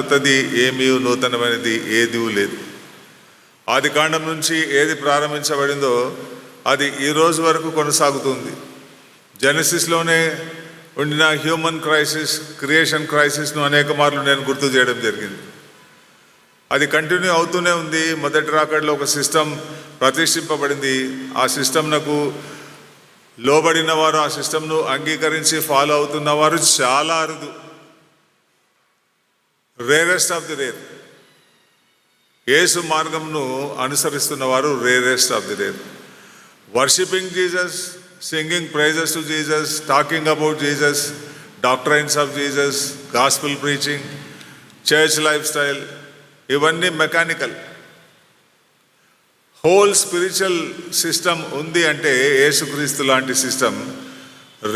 కొత్తది ఏమీ నూతనమైనది ఏదీ లేదు. ఆది కాండం నుంచి ఏది ప్రారంభించబడిందో అది ఈ రోజు వరకు కొనసాగుతుంది. జెనసిస్లోనే ఉండిన హ్యూమన్ క్రైసిస్, క్రియేషన్ క్రైసిస్ను అనేక మార్లు నేను గుర్తు చేయడం జరిగింది. అది కంటిన్యూ అవుతూనే ఉంది. మొదటి రాకడలో ఒక సిస్టమ్ ప్రతిష్ఠింపబడింది. ఆ సిస్టమ్నకు లోబడిన వారు, ఆ సిస్టమ్ను అంగీకరించి ఫాలో అవుతున్న వారు చాలా అరుదు. Rarest of the rare. Yesu మార్గంను అనుసరిస్తున్న వారు rarest of the rare. Worshipping Jesus, singing praises to Jesus, talking about Jesus, doctrines of Jesus, gospel preaching, church life style, ఇవన్నీ మెకానికల్. హోల్ స్పిరిచువల్ సిస్టమ్ ఉంది అంటే యేసుక్రీస్తు లాంటి system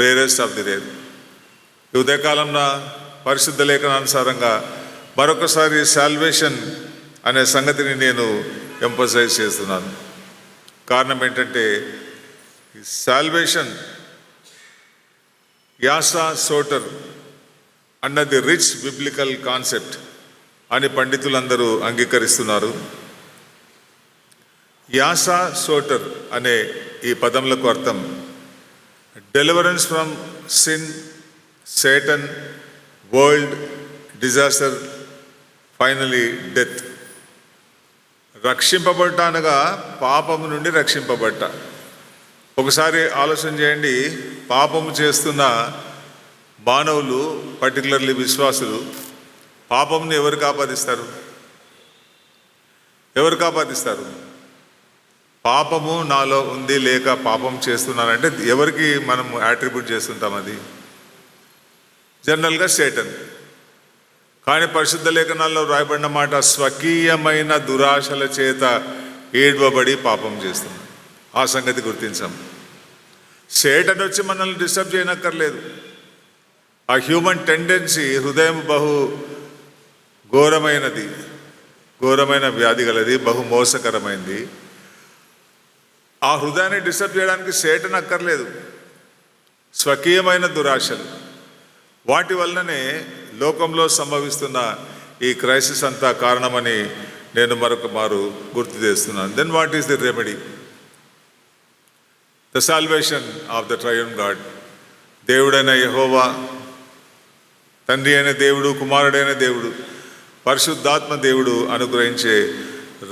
rarest of the rare. ఈ ఉదయకాలంలో పరిశుద్ధ లేఖనానుసారంగా మరొకసారి సాల్వేషన్ అనే సంగతిని నేను ఎంఫసైజ్ చేస్తున్నాను. కారణం ఏంటంటే సాల్వేషన్ యాసా సోటర్ అన్నది రిచ్ బిబ్లికల్ కాన్సెప్ట్ అని పండితులందరూ అంగీకరిస్తున్నారు. యాసా సోటర్ అనే ఈ పదములకు అర్థం deliverance from sin, Satan, world, disaster, finally death. రక్షింపబడ్డ అనగా పాపము నుండి రక్షింపబడ్డ. ఒకసారి ఆలోచన చేయండి. పాపము చేస్తున్న మానవులు, పర్టికులర్లీ విశ్వాసులు, పాపమును ఎవరికి ఆపాదిస్తారు? ఎవరికి ఆపాదిస్తారు? పాపము నాలో ఉంది లేక పాపం చేస్తున్నానంటే ఎవరికి మనం యాట్రిబ్యూట్ చేస్తుంటాం? అది జనరల్గా సేటన్. కానీ పరిశుద్ధ లేఖనాల్లో రాయబడిన మాట స్వకీయమైన దురాశల చేత ఏడ్వబడి పాపం చేస్తున్నాం. ఆ సంగతి గుర్తించాం. సేటన్ వచ్చి మనల్ని డిస్టర్బ్ చేయనక్కర్లేదు. ఆ హ్యూమన్ టెండెన్సీ హృదయం బహు ఘోరమైనది, ఘోరమైన వ్యాధి గలది, బహు మోసకరమైంది. ఆ హృదయాన్ని డిస్టర్బ్ చేయడానికి సేటన్ అక్కర్లేదు. స్వకీయమైన దురాశలు, వాటి వల్లనే లోకంలో సంభవిస్తున్న ఈ క్రైసిస్ అంతా కారణమని నేను మరొక మారు గుర్తు చేస్తున్నాను. Then what is the remedy? The salvation of the triune God. దేవుడైన యెహోవా, తండ్రి అయిన దేవుడు, కుమారుడైన దేవుడు, పరిశుద్ధాత్మ దేవుడు అనుగ్రహించే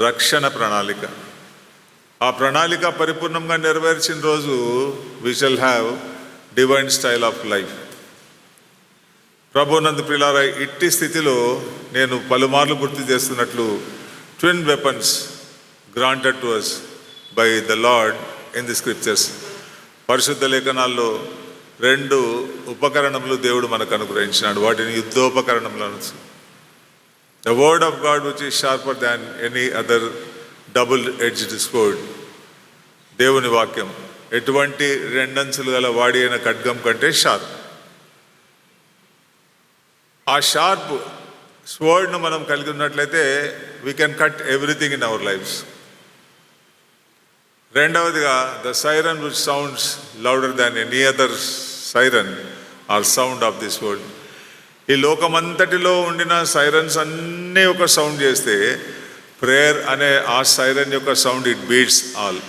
రక్షణ ప్రణాళిక. ఆ ప్రణాళిక పరిపూర్ణంగా నెరవేర్చిన రోజు we shall have divine style of life. ప్రభునందు ప్రియులారా, ఇట్టి స్థితిలో నేను పలుమార్లు గుర్తు చేస్తున్నట్లు twin weapons granted to us by the Lord in the scriptures. పరిశుద్ధ లేఖనాల్లో 2 ఉపకరణములు దేవుడు మనకు అనుగ్రహించినాడు. వాటిని యుద్ధోపకరణములు అనొచ్చు. The word of God which is sharper than any other double edged sword. దేవుని వాక్యం ఎటువంటి 2 అంచులు గల వాడి అయిన ఖడ్గం కంటే షార్ప్. ఆ షార్ప్ స్వర్డ్ను మనం కలిగి ఉన్నట్లయితే we can cut everything in our lifes. రెండవదిగా the siren which sounds louder than any other siren or sound of this world. ఈ లోకమంతటిలో ఉండిన సైరన్స్ అన్నీ ఒక సౌండ్ చేస్తే ప్రేయర్ అనే ఆ సైరన్ యొక్క సౌండ్ ఇట్ బీట్స్ ఆల్.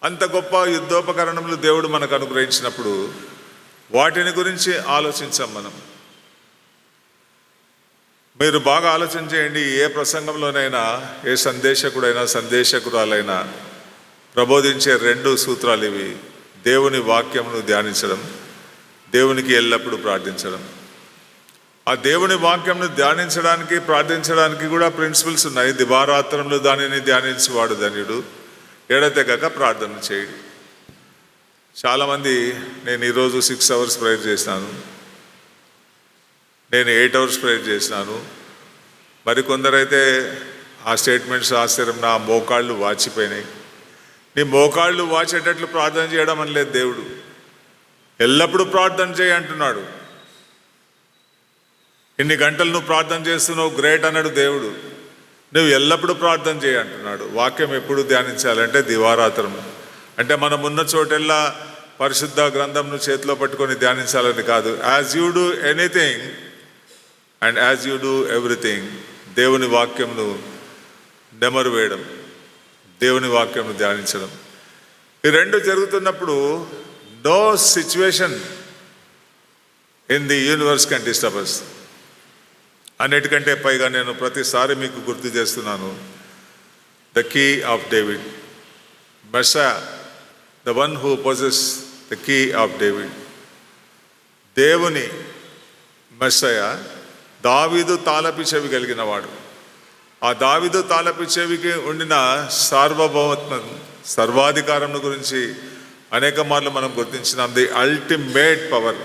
అంత గొప్ప యుద్ధోపకరణములు దేవుడు మనకు అనుగ్రహించినప్పుడు వాటిని గురించి ఆలోచించాం మనం. మీరు బాగా ఆలోచన చేయండి. ఏ ప్రసంగంలోనైనా, ఏ సందేశకుడైనా, సందేశకురాలైనా ప్రబోధించే 2 సూత్రాలు ఇవి. దేవుని వాక్యమును ధ్యానించడం, దేవునికి ఎల్లప్పుడూ ప్రార్థించడం. ఆ దేవుని వాక్యంను ధ్యానించడానికి, ప్రార్థించడానికి కూడా ప్రిన్సిపల్స్ ఉన్నాయి. దివారాత్రంలో దానిని ధ్యానించేవాడు ధన్యుడు, ఎడతెగక ప్రార్థన చేయడు. చాలామంది నేను ఈరోజు 6 hours ప్రేయర్ చేసినాను, నేను 8 hours ప్రేయర్ చేసినాను. మరికొందరైతే ఆ స్టేట్మెంట్స్ ఆశ్చర్యం, నా మోకాళ్ళు వాచిపోయినాయి. నీ మోకాళ్ళు వాచేటట్లు ప్రార్థన చేయడం అని లేదు దేవుడు. ఎల్లప్పుడూ ప్రార్థన చేయి అంటున్నాడు. ఇన్ని గంటలు నువ్వు ప్రార్థన చేస్తున్నావు, గ్రేట్ అన్నాడు దేవుడు. నువ్వు ఎల్లప్పుడూ ప్రార్థన చేయి అంటున్నాడు. వాక్యం ఎప్పుడు ధ్యానించాలంటే దివారాత్రం. అంటే మనం ఉన్న చోటెల్లా పరిశుద్ధ గ్రంథంను చేతిలో పట్టుకొని ధ్యానించాలని కాదు. As you do anything and as you do everything, దేవుని వాక్యంను నెమరు వేయడం, దేవుని వాక్యంను ధ్యానించడం. ఈ రెండు జరుగుతున్నప్పుడు no situation in the universe can disturb us. అన్నిటికంటే పైగా నేను ప్రతిసారి మీకు గుర్తు చేస్తున్నాను, the key of David, Messiah, the one who possess the key of David. దేవుని మెస్సయా దావీదు తాళపు చెవి కలిగిన వాడు. ఆ దావీదు తాళపు చెవికి ఉండిన సార్వభౌమత్వం, సర్వాధికారం గురించి అనేక మార్లు మనం గుర్తించినాం. The ultimate power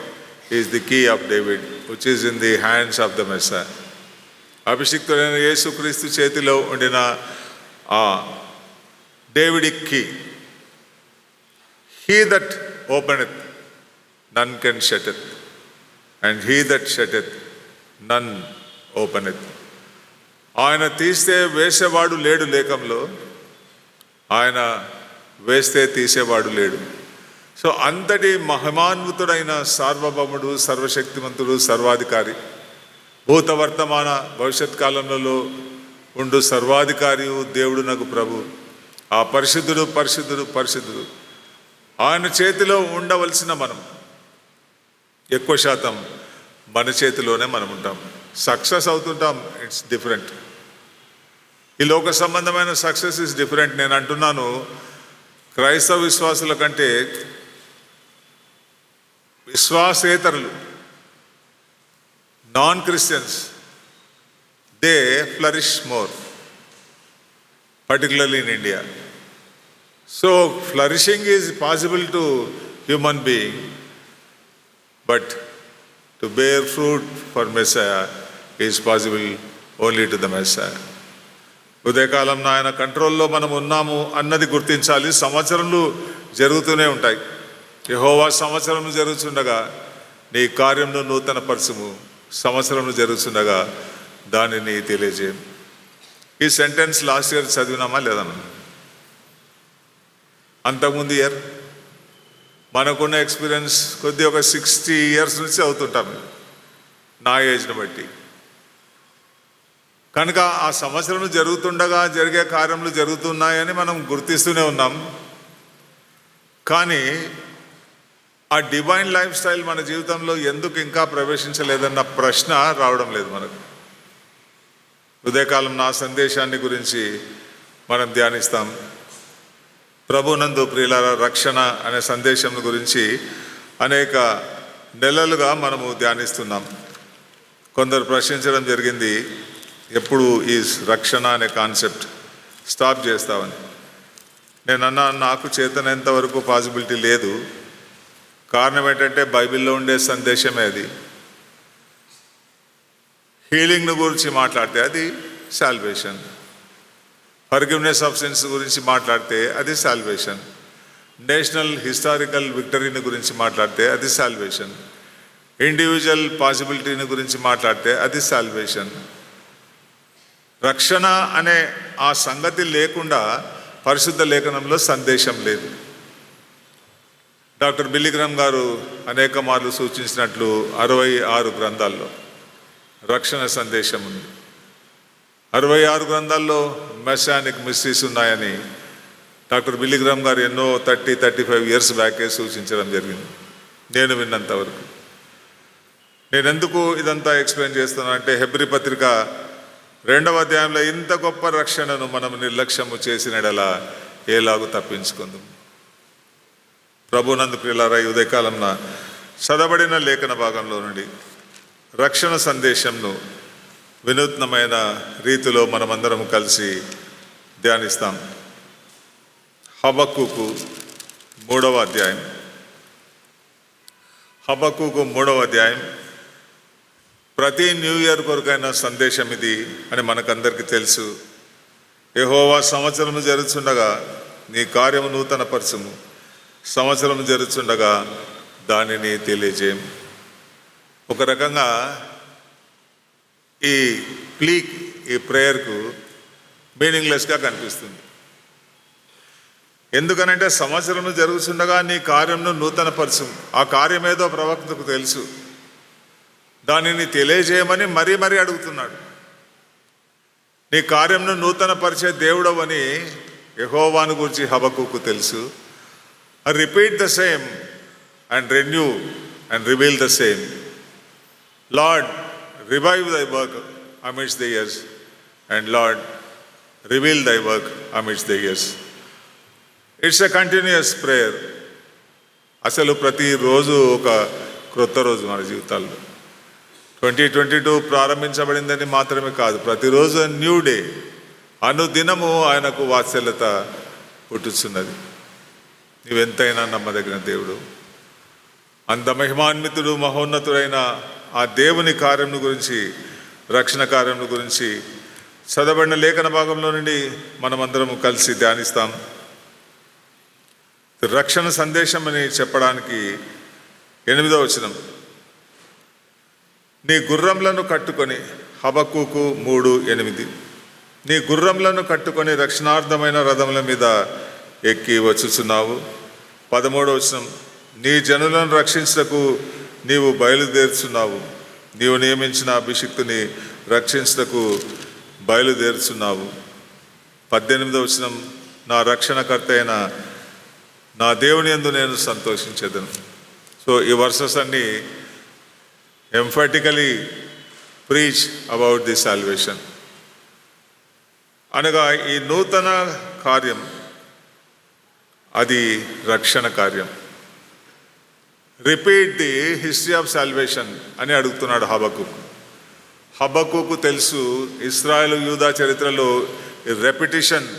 is the key of David which is in the hands of the Messiah. అభిషిక్తుడైన యేసుక్రీస్తు చేతిలో ఉండిన ఆ David key, he that openeth none can shutteth, and he that shutteth none openeth. ఆయన తీస్తే వేసేవాడు లేడు లేకంలో, ఆయన వేస్తే తీసేవాడు లేడు. సో అంతటి మహిమాన్వితుడైన సార్వభౌముడు, సర్వశక్తిమంతుడు, సర్వాధికారి, భూత వర్తమాన భవిష్యత్ కాలంలో ఉండు సర్వాధికారి దేవుడు నాకు ప్రభు, ఆ పరిశుద్ధుడు పరిశుద్ధుడు పరిశుద్ధుడు. ఆయన చేతిలో ఉండవలసిన మనం ఎక్కువ శాతం మన చేతిలోనే మనం ఉంటాం. సక్సెస్ అవుతుంటాం, ఇట్స్ డిఫరెంట్. ఈ లోక సంబంధమైన సక్సెస్ ఇస్ డిఫరెంట్. నేను అంటున్నాను, క్రైస్తవ విశ్వాసుల కంటే విశ్వాసేతరులు, non Christians, they flourish more, particularly in India. So flourishing is possible to human being, but to bear fruit for Messiah is possible only to the Messiah. ఉదయకాలం ఆయన కంట్రోల్లో మనం ఉన్నాము అన్నది గుర్తించాలి. సంవత్సరాలు జరుగుతూనే ఉంటాయి. యెహోవా సంవత్సరం జరుగుతుండగా నీ కార్యంను నూతన పరచుము, సంవత్సరం జరుగుతుండగా దానిని తెలియజేయం. ఈ సెంటెన్స్ లాస్ట్ ఇయర్ చదివినామా లేదా? అంతకుముందు ఇయర్ మనకున్న ఎక్స్పీరియన్స్ కొద్ది ఒక 60 years నుంచి అవుతుంటాం నా ఏజ్ని బట్టి. కనుక ఆ సంవత్సరం జరుగుతుండగా జరిగే కార్యములు జరుగుతున్నాయని మనం గుర్తిస్తూనే ఉన్నాం. కానీ ఆ డివైన్ లైఫ్ స్టైల్ మన జీవితంలో ఎందుకు ఇంకా ప్రవేశించలేదన్న ప్రశ్న రావడం లేదు మనకు. ఉదయకాలం నా సందేశాన్ని గురించి మనం ధ్యానిస్తాం. ప్రభునందు ప్రియులారా, రక్షణ అనే సందేశం గురించి అనేక నెలలుగా మనము ధ్యానిస్తున్నాం. కొందరు ప్రశ్నించడం జరిగింది, ఎప్పుడు ఈ రక్షణ అనే కాన్సెప్ట్ స్టాప్ చేస్తామని. నేనన్నా, నాకు చేతనంత వరకు పాసిబిలిటీ లేదు. కారణం ఏంటంటే బైబిల్లో ఉండే సందేశమే అది. హీలింగ్ను గురించి మాట్లాడితే అది సాల్వేషన్, ఫర్గివ్నెస్ ఆఫ్ సిన్స్ గురించి మాట్లాడితే అది సాల్వేషన్, నేషనల్ హిస్టారికల్ విక్టరీని గురించి మాట్లాడితే అది సాల్వేషన్, ఇండివిజువల్ పాసిబిలిటీని గురించి మాట్లాడితే అది సాల్వేషన్. రక్షణ అనే ఆ సంగతి లేకుండా పరిశుద్ధ లేఖనంలో సందేశం లేదు. డాక్టర్ బిల్లీ గ్రహాం గారు అనేక మార్లు సూచించినట్లు 66 గ్రంథాల్లో రక్షణ సందేశం ఉంది. 66 గ్రంథాల్లో మెసానిక్ మిస్టరీస్ ఉన్నాయని డాక్టర్ బిల్లీ గ్రహాం గారు ఎన్నో 35 years బ్యాకే సూచించడం జరిగింది, నేను విన్నంతవరకు. నేను ఎందుకు ఇదంతా ఎక్స్ప్లెయిన్ చేస్తున్నానంటే, హెబ్రీ పత్రిక 2వ అధ్యాయంలో ఇంత గొప్ప రక్షణను మనం నిర్లక్ష్యము చేసినడలా ఏలాగు తప్పించుకుందాం. ప్రభునందు ప్రియులారా, ఈ ఉదయకాలంలో చదవబడిన లేఖన భాగంలో నుండి రక్షణ సందేశంను వినూత్నమైన రీతిలో మనమందరం కలిసి ధ్యానిస్తాం. హబక్కూకు 3వ అధ్యాయం. హబక్కూకు 3వ అధ్యాయం ప్రతి న్యూ ఇయర్ కొరకైన సందేశం ఇది అని మనకందరికీ తెలుసు. యెహోవా సంవత్సరము జరుగుతుండగా నీ కార్యము నూతన పరచుము, సంవత్సరం జరుగుతుండగా దానిని తెలియజేయం. ఒక రకంగా ఈ ఈ ప్రేయర్కు మీనింగ్లెస్గా కనిపిస్తుంది. ఎందుకనంటే సంవత్సరం జరుగుతుండగా నీ కార్యంను నూతన పరచు. ఆ కార్యం ఏదో ప్రవక్తకు తెలుసు. దానిని తెలియజేయమని మరీ మరీ అడుగుతున్నాడు. నీ కార్యంను నూతన పరిచే దేవుడవని యెహోవాను గురించి హబక్కూకు తెలుసు. Repeat the same and renew and reveal the same. Lord, revive thy work amidst the years, and Lord, reveal thy work amidst the years. It's a continuous prayer. అసలు ప్రతిరోజు ఒక క్రొత్త రోజు మన జీవితాల్లో. 2022 ప్రారంభించబడిందని మాత్రమే కాదు, ప్రతిరోజు న్యూ డే. అనుదినము ఆయనకు వాత్సల్యత పుట్టుచున్నది. నీవెంతైనా నమ్మదగిన దేవుడు. అంత మహిమాన్వితుడు, మహోన్నతుడైన ఆ దేవుని కార్యం గురించి, రక్షణ కార్యం గురించి చదవబడిన లేఖన భాగంలో నుండి మనమందరము కలిసి ధ్యానిస్తాం. రక్షణ సందేశం అని చెప్పడానికి 8వ వచనం. నీ గుర్రములను కట్టుకొని, హబక్కూకు 3:8. నీ గుర్రములను కట్టుకొని రక్షణార్థమైన రథముల మీద ఎక్కి వచ్చుచున్నావు. 13వ వచనం. నీ జనులను రక్షించుటకు నీవు బయలుదేరుచున్నావు. నీవు నియమించిన అభిషిక్తుని రక్షించుటకు బయలుదేరుచున్నావు. 18వ వచనం. నా రక్షణకర్త అయిన నా దేవుని యందు నేను సంతోషించేదను. సో ఈ వర్సెస్ అన్నీ emphatically preach about the salvation. అనగా ఈ నూతన కార్యం అది రక్షణ కార్యం. Repeat the history of salvation అని అడుగుతున్నాడు హబక్కూకు. హబక్కూకు తెలుసు ఇశ్రాయేలు యూదా చరిత్రలో repetition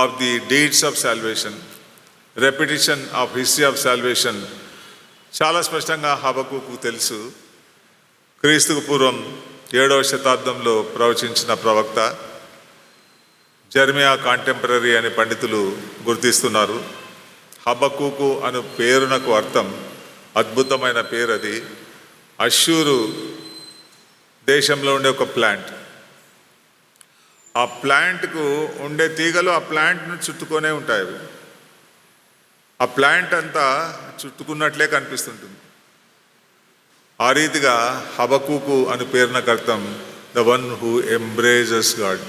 of the deeds of salvation, repetition of history of salvation చాలా స్పష్టంగా హబక్కూకు తెలుసు. క్రీస్తుకు పూర్వం 7వ శతాబ్దంలో ప్రవచించిన ప్రవక్త జెర్మియా కాంటెంపరీ అని పండితులు గుర్తిస్తున్నారు. హబక్కూకు అను పేరునకు అర్థం, అద్భుతమైన పేరు అది. అష్షూరు దేశంలో ఉండే ఒక ప్లాంట్. ఆ ప్లాంట్కు ఉండే తీగలు ఆ ప్లాంట్ను చుట్టుకొనే ఉంటాయి. అవి ఆ ప్లాంట్ అంతా చుట్టుకున్నట్లే కనిపిస్తుంటుంది. ఆ రీతిగా హబక్కూకు అని పేరునకు అర్థం ద వన్ హూ ఎంబ్రేజెస్ గాడ్.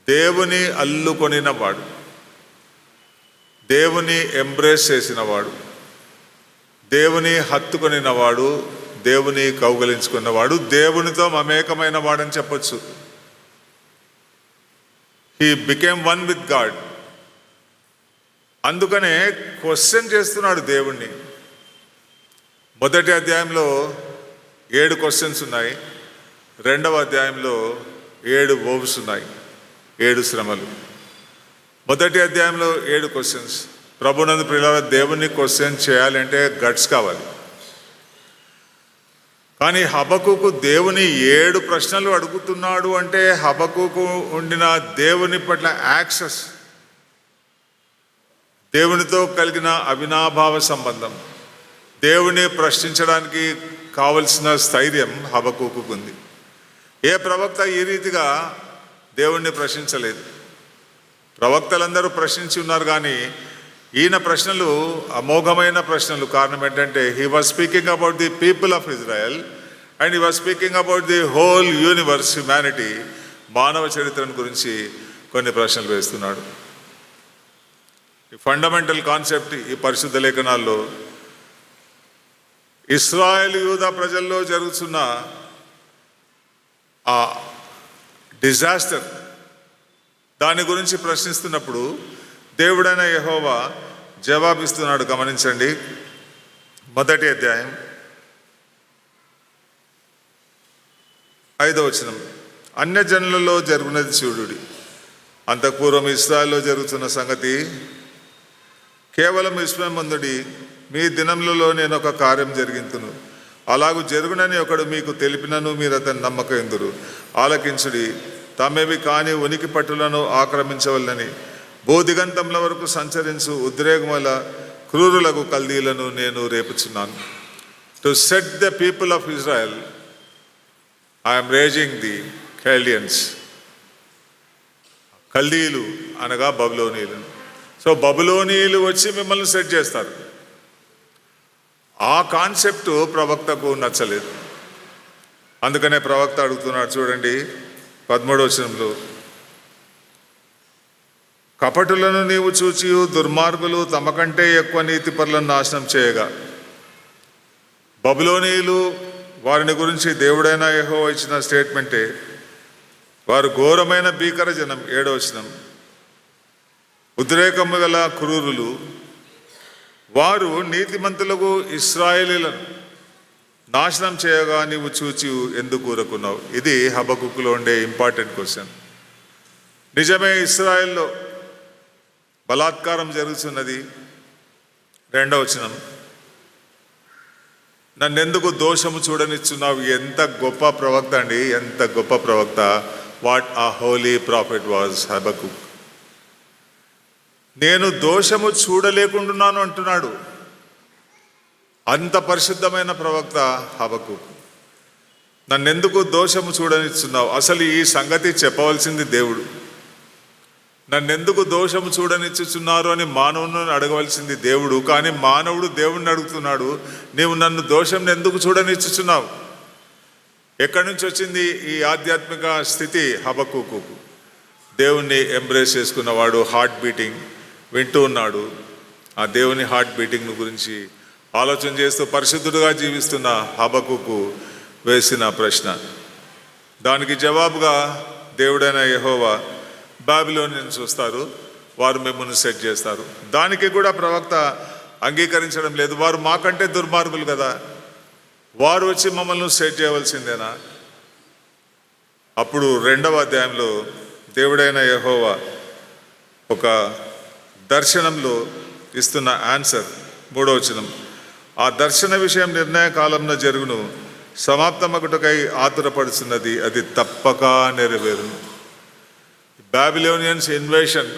దేవుని అల్లుకొనిన వాడు, దేవుని ఎంబ్రేస్ చేసిన వాడు, దేవుని హత్తుకొనిన వాడు, దేవుని కౌగలించుకున్నవాడు, దేవునితో మమేకమైన వాడని చెప్పొచ్చు. He became one with God. అందుకనే క్వశ్చన్ చేస్తున్నాడు దేవుణ్ణి. మొదటి అధ్యాయంలో 7 క్వశ్చన్స్ ఉన్నాయి. 2వ అధ్యాయంలో 7 వోవ్స్ ఉన్నాయి, 7 శ్రమలు. మొదటి అధ్యాయంలో 7 క్వశ్చన్స్. ప్రభునందు ప్రియులారా, దేవుణ్ణి క్వశ్చన్ చేయాలంటే గట్స్ కావాలి. కానీ హబక్కూకు దేవుని 7 ప్రశ్నలు అడుగుతున్నాడు అంటే హబక్కూకు ఉండిన దేవుని పట్ల యాక్సెస్, దేవునితో కలిగిన అవినాభావ సంబంధం, దేవుని ప్రశ్నించడానికి కావలసిన స్థైర్యం హబక్కూకు ఉంది. ఏ ప్రవక్త ఈ రీతిగా దేవుణ్ణి ప్రశ్నించలేదు. ప్రవక్తలందరూ ప్రశ్నించి ఉన్నారు, కానీ ఈయన ప్రశ్నలు అమోఘమైన ప్రశ్నలు. కారణం ఏంటంటే he was speaking about the people of Israel and he was speaking about the whole universe, humanity, మానవ చరిత్రను గురించి కొన్ని ప్రశ్నలు వేస్తున్నాడు. ఈ ఫండమెంటల్ కాన్సెప్ట్ ఈ పరిశుద్ధ లేఖనాల్లో ఇశ్రాయేల్ యూదా ప్రజల్లో జరుగుతున్న ఆ డిజాస్టర్, దాని గురించి ప్రశ్నిస్తున్నప్పుడు దేవుడైన యెహోవా జవాబిస్తున్నాడు. గమనించండి, మొదటి అధ్యాయం 5వ వచనం. అన్యజనులలో జరుగునది చూడుడి, అంతఃపూర్వం ఇశ్రాయేల్లో జరుగుతున్న సంగతి కేవలం విశ్వమందుడి. మీ దినములలో నేను ఒక కార్యం జరిగింతును, అలాగూ జరుగునని ఒకడు మీకు తెలిపినను మీరు అతని నమ్మకయందురు. ఆలకించుడి, తమేవి కాని ఉనికి పట్టులను ఆక్రమించవలనని భూదిగంతముల వరకు సంచరించు ఉద్రేకముల క్రూరులకు కల్దీలను నేను రేపుచున్నాను. To set the people of Israel I'm raising the Chaldeans. కల్దీలు అనగా బబులోనీయులు. సో బబులోనీయులు వచ్చి మిమ్మల్ని సెట్ చేస్తారు. ఆ కాన్సెప్ట్ ప్రవక్తకు నచ్చలేదు. అందుకనే ప్రవక్త అడుగుతున్నాడు, చూడండి 13వ వచనంలో, కపటులను నీవు చూచి దుర్మార్గులు తమ కంటే ఎక్కువ నీతిపరులను నాశనం చేయగా. బబులోనీయులు వారిని గురించి దేవుడైన యెహోవా ఇచ్చిన స్టేట్మెంటే, వారు ఘోరమైన భీకర జనం. 7వ వచనం, ఉద్రేకము గల క్రూరులు, వారు నీతిమంతులకు ఇశ్రాయేలీలను నాశనం చేయగా నీవు చూచి ఎందుకు ఊరుకున్నావు. ఇది హబక్కులో ఉండే ఇంపార్టెంట్ క్వశ్చన్. నిజమే, ఇశ్రాయేల్లో బలాత్కారం జరుగుతున్నది. 2వ వచనం, నన్నెందుకు దోషము చూడనిచ్చున్నావు. ఎంత గొప్ప ప్రవక్త అండి, ఎంత గొప్ప ప్రవక్త. వాట్ ఆ హోలీ ప్రాఫిట్ వాజ్ హబక్కుక్. నేను దోషము చూడలేకుంటున్నాను అంటున్నాడు. అంత పరిశుద్ధమైన ప్రవక్త హబక్కుక్. నన్నెందుకు దోషము చూడనిచ్చున్నావు. అసలు ఈ సంగతి చెప్పవలసింది దేవుడు. నన్నెందుకు దోషము చూడనిచ్చుచున్నారు అని మానవుని అడగవలసింది దేవుడు. కానీ మానవుడు దేవుణ్ణి అడుగుతున్నాడు, నీవు నన్ను దోషం ఎందుకు చూడనిచ్చుచున్నావు. ఎక్కడి నుంచి వచ్చింది ఈ ఆధ్యాత్మిక స్థితి హబక్కుకు. దేవుణ్ణి ఎంబ్రేస్ చేసుకున్నవాడు, హార్ట్ బీటింగ్ వింటూ ఉన్నాడు. ఆ దేవుని హార్ట్ బీటింగ్ గురించి ఆలోచన చేస్తూ పరిశుద్ధుడుగా జీవిస్తున్న హబక్కుకు వేసిన ప్రశ్న. దానికి జవాబుగా దేవుడైన యెహోవా, బాబిలోనియన్స్ చూస్తారు, వారు మిమ్మల్ని సెట్ చేస్తారు. దానికి కూడా ప్రవక్త అంగీకరించడం లేదు. వారు మాకంటే దుర్మార్గులు కదా, వారు వచ్చి మమ్మల్ని సెట్ చేయవలసిందేనా. అప్పుడు 2వ అధ్యాయంలో దేవుడైన యెహోవా ఒక దర్శనంలో ఇస్తున్న ఆన్సర్. 3వ వచనం, ఆ దర్శన విషయం నిర్ణయ కాలంలో జరుగును, సమాప్తమగుటకై ఆతురపడుతున్నది, అది తప్పక నెరవేరును. బాబిలోనియన్స్ ఇన్వేషన్,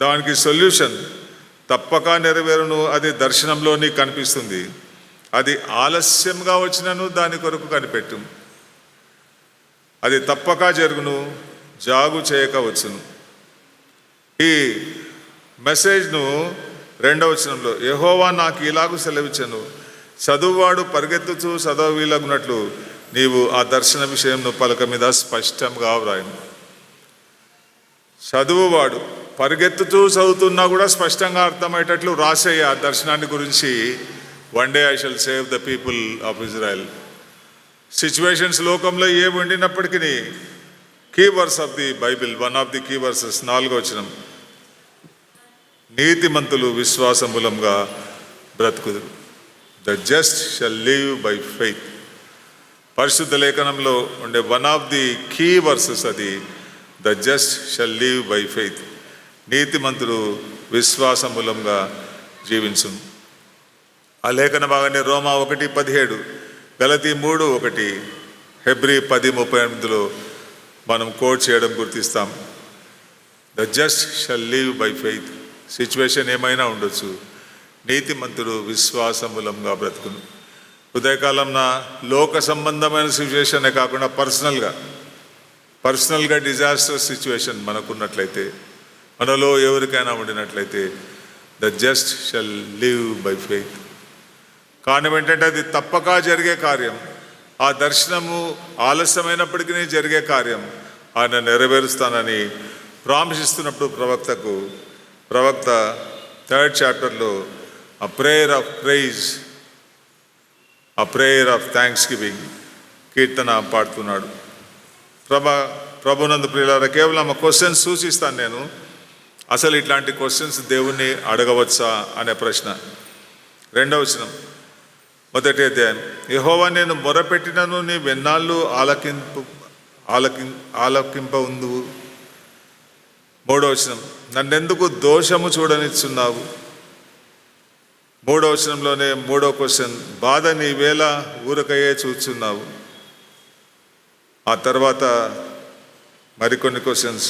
దానికి సొల్యూషన్ తప్పక నెరవేరును. అది దర్శనంలో నీకు కనిపిస్తుంది. అది ఆలస్యంగా వచ్చినను దాని కొరకు కనిపెట్టు. అది తప్పక జరుగును, జాగు చేయక వచ్చును. ఈ మెసేజ్ను 2వ వచనంలో, యెహోవా నాకు ఇలాగూ సెలవిచ్చెను, చదువువాడు పరిగెత్తుతూ చదవవీలగునట్లు నీవు ఆ దర్శన విషయంను పలక మీద స్పష్టంగా వ్రాయను. చదువువాడు పరిగెత్తుతూ చదువుతున్నా కూడా స్పష్టంగా అర్థమయ్యేటట్లు రాసేయ ఆ దర్శనాన్ని గురించి. One day I shall save the people of Israel. Situations లోకంలో ఏమి ఉండినప్పటికీ key verse of the Bible, one of the key verses 4వ వచనం, నీతిమంతులు విశ్వాస మూలంగా బ్రతుకుదురు. The just shall live by faith. పరిశుద్ధ లేఖనంలో ఉండే one of the key verses అది, the just shall live by faith. నీతిమంతులు విశ్వాస మూలంగా జీవించు. ఆ లేఖన భాగాన్ని రోమా 1:17, గలతీ 3:1, హెబ్రీ 10:38లో మనం కోట్ చేయడం గుర్తిస్తాం. The just shall live by faith. Situation ఏమైనా ఉండొచ్చు, నీతిమంతుడు విశ్వాస మూలంగా బ్రతుకును. ఉదయకాలంన లోక సంబంధమైన సిచ్యువేషనే కాకుండా పర్సనల్గా డిజాస్టర్ సిచ్యువేషన్ మనకున్నట్లయితే, మనలో ఎవరికైనా ఉండినట్లయితే, the just shall live by faith. కారణం ఏంటంటే అది తప్పక జరిగే కార్యం. ఆ దర్శనము ఆలస్యమైనప్పటికీ జరిగే కార్యం ఆయన నెరవేరుస్తానని ప్రామిస్ ఇస్తున్నప్పుడు ప్రవక్త 3rd చాప్టర్లో ఆ ప్రేయర్ ఆఫ్ ప్రైజ్, ఆ ప్రేయర్ ఆఫ్ థ్యాంక్స్ గివింగ్ కీర్తన పాడుతున్నాడు. ప్రభునందు ప్రియులారా, కేవలం ఆ క్వశ్చన్స్ సూచిస్తాను నేను. అసలు ఇట్లాంటి క్వశ్చన్స్ దేవుణ్ణి అడగవచ్చా అనే ప్రశ్న. 2వ వచనం, 1వ అధ్యాయం, యెహోవా నేను మొరపెట్టినను నీ వెన్నాళ్ళు ఆలకింపవుందువు. 3వ వచనం, నన్నెందుకు దోషము చూడనిచ్చున్నావు. 3వ వచనంలోనే 3వ క్వశ్చన్, బాధ నీవేళ ఊరకయ్యే చూచున్నావు. ఆ తర్వాత మరికొన్ని క్వశ్చన్స్.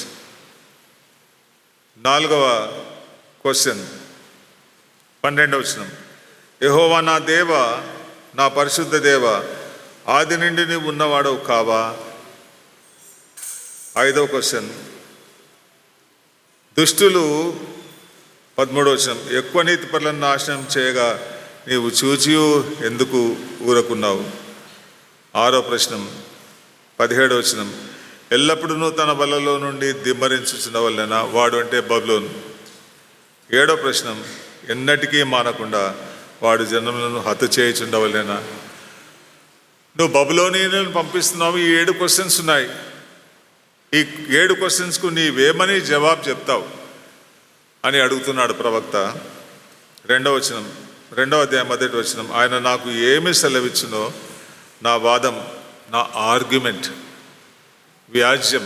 4వ క్వశ్చన్ 12వ వచనం, యెహోవా నా దేవ, నా పరిశుద్ధ దేవ, ఆది నుండి నీవు ఉన్నవాడవు కావా. 5వ క్వశ్చన్, దుష్టులు 13వ వచనం, ఎక్కువ నీతిపరులను నాశనం చేయగా నీవు చూచియు ఎందుకు ఊరకున్నావు? 6వ ప్రశ్న 17వ వచనం, ఎల్లప్పుడూ తన బలలో నుండి దిమ్మరించుచున్న వలన వాడు అంటే బబులోను. 7వ ప్రశ్న, ఎన్నటికీ మానకుండా వాడు జనములను హత్య చేయుచుండవలేనా? నువ్వు బబులోనీయులను పంపిస్తున్నావు. ఈ 7 క్వశ్చన్స్ ఉన్నాయి. ఈ 7 క్వశ్చన్స్కు నీవేమని జవాబు చెప్తావు అని అడుగుతున్నాడు ప్రవక్త. 2వ వచనం, 2వ అధ్యాయం 1వ వచనం, ఆయన నాకు ఏమి సెలవిచ్చునో నా వాదం, నా ఆర్గ్యుమెంట్, వ్యాజ్యం,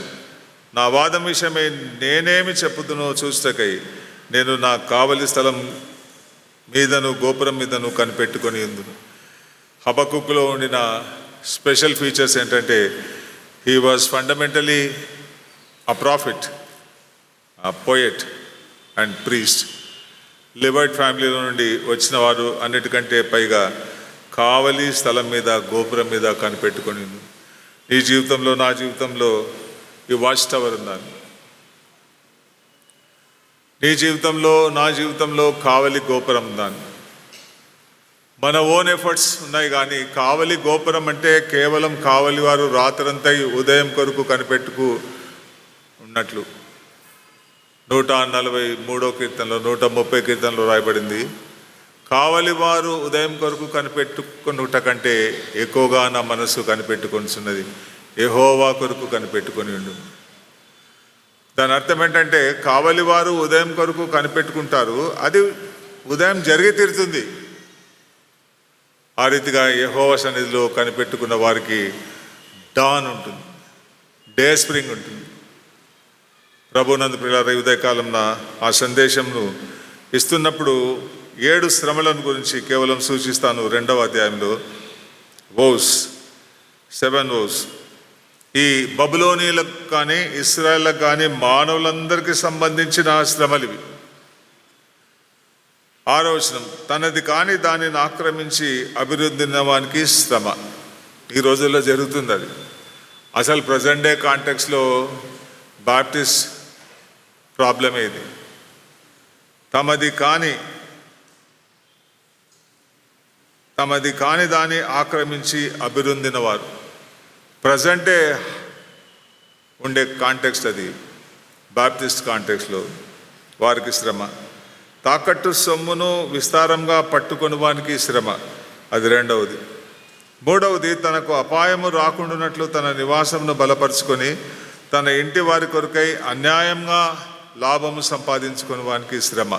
నా వాదం విషయమై నేనేమి చెప్పుతునో చూస్తకై నేను నా కావలి స్థలం మీదను గోపురం మీదను కనిపెట్టుకొని ఉందును. హబక్కులో ఉండిన స్పెషల్ ఫీచర్స్ ఏంటంటే, he was fundamentally a profit, a poet and priest. లివైట్ ఫ్యామిలీలో నుండి వచ్చిన వారు అన్నిటికంటే పైగా కావలి స్థలం మీద గోపురం మీద కనిపెట్టుకొని ఉంది. నీ జీవితంలో, నా జీవితంలో ఈ వాచ్ టవర్ ఉందని. నీ జీవితంలో, నా జీవితంలో కావలి గోపురం ఉందని. మన ఓన్ ఎఫర్ట్స్ ఉన్నాయి, కానీ కావలి గోపురం అంటే కేవలం కావలి వారు రాత్రంతా ఉదయం కొరకు కనిపెట్టుకు ఉన్నట్లు. 143వ కీర్తనలో, 130 కీర్తనలో రాయబడింది, కావలి వారు ఉదయం కొరకు కనిపెట్టుకున్నట కంటే ఎక్కువగా నా మనసు కనిపెట్టుకొనిచున్నది, యెహోవా కొరకు కనిపెట్టుకొని ఉండు. దాని అర్థం ఏంటంటే, కావలి వారు ఉదయం కొరకు కనిపెట్టుకుంటారు, అది ఉదయం జరిగి తీరుతుంది. ఆ రీతిగా యెహోవా సన్నిధిలో కనిపెట్టుకున్న వారికి డాన్ ఉంటుంది, డే స్ప్రింగ్ ఉంటుంది. ప్రభునందు ప్రియులారా, ఉదయకాలంన ఆ సందేశంను ఇస్తున్నప్పుడు 7 శ్రమలను గురించి కేవలం సూచిస్తాను. 2వ అధ్యాయంలో వోస్, 7 వోస్, ఈ బబులోనీలకు కానీ ఇశ్రాయేలులకు కానీ మానవులందరికీ సంబంధించిన శ్రమలు ఇవి. 6వ వచనం, తనది కానీ దానిని ఆక్రమించి అభివృద్ధివానికి శ్రమ. ఈ రోజుల్లో జరుగుతుంది అది. అసలు ప్రజెంట్ డే కాంటెక్స్లో బాప్టిస్ట్ ప్రాబ్లమే ఇది. తమది కాని దాన్ని ఆక్రమించి అభివృద్ధిన వారు. ప్రజెంటే ఉండే కాంటెక్స్ట్ అది. బాప్టిస్ట్ కాంటెక్స్లో వారికి శ్రమ. తాకట్టు సొమ్మును విస్తారంగా పట్టుకొని వానికి శ్రమ, అది 2వది. 3వది, తనకు అపాయము రాకుండానట్లు తన నివాసమును బలపరుచుకొని తన ఇంటి వారి కొరకై అన్యాయంగా లాభము సంపాదించుకుని వానికి శ్రమ.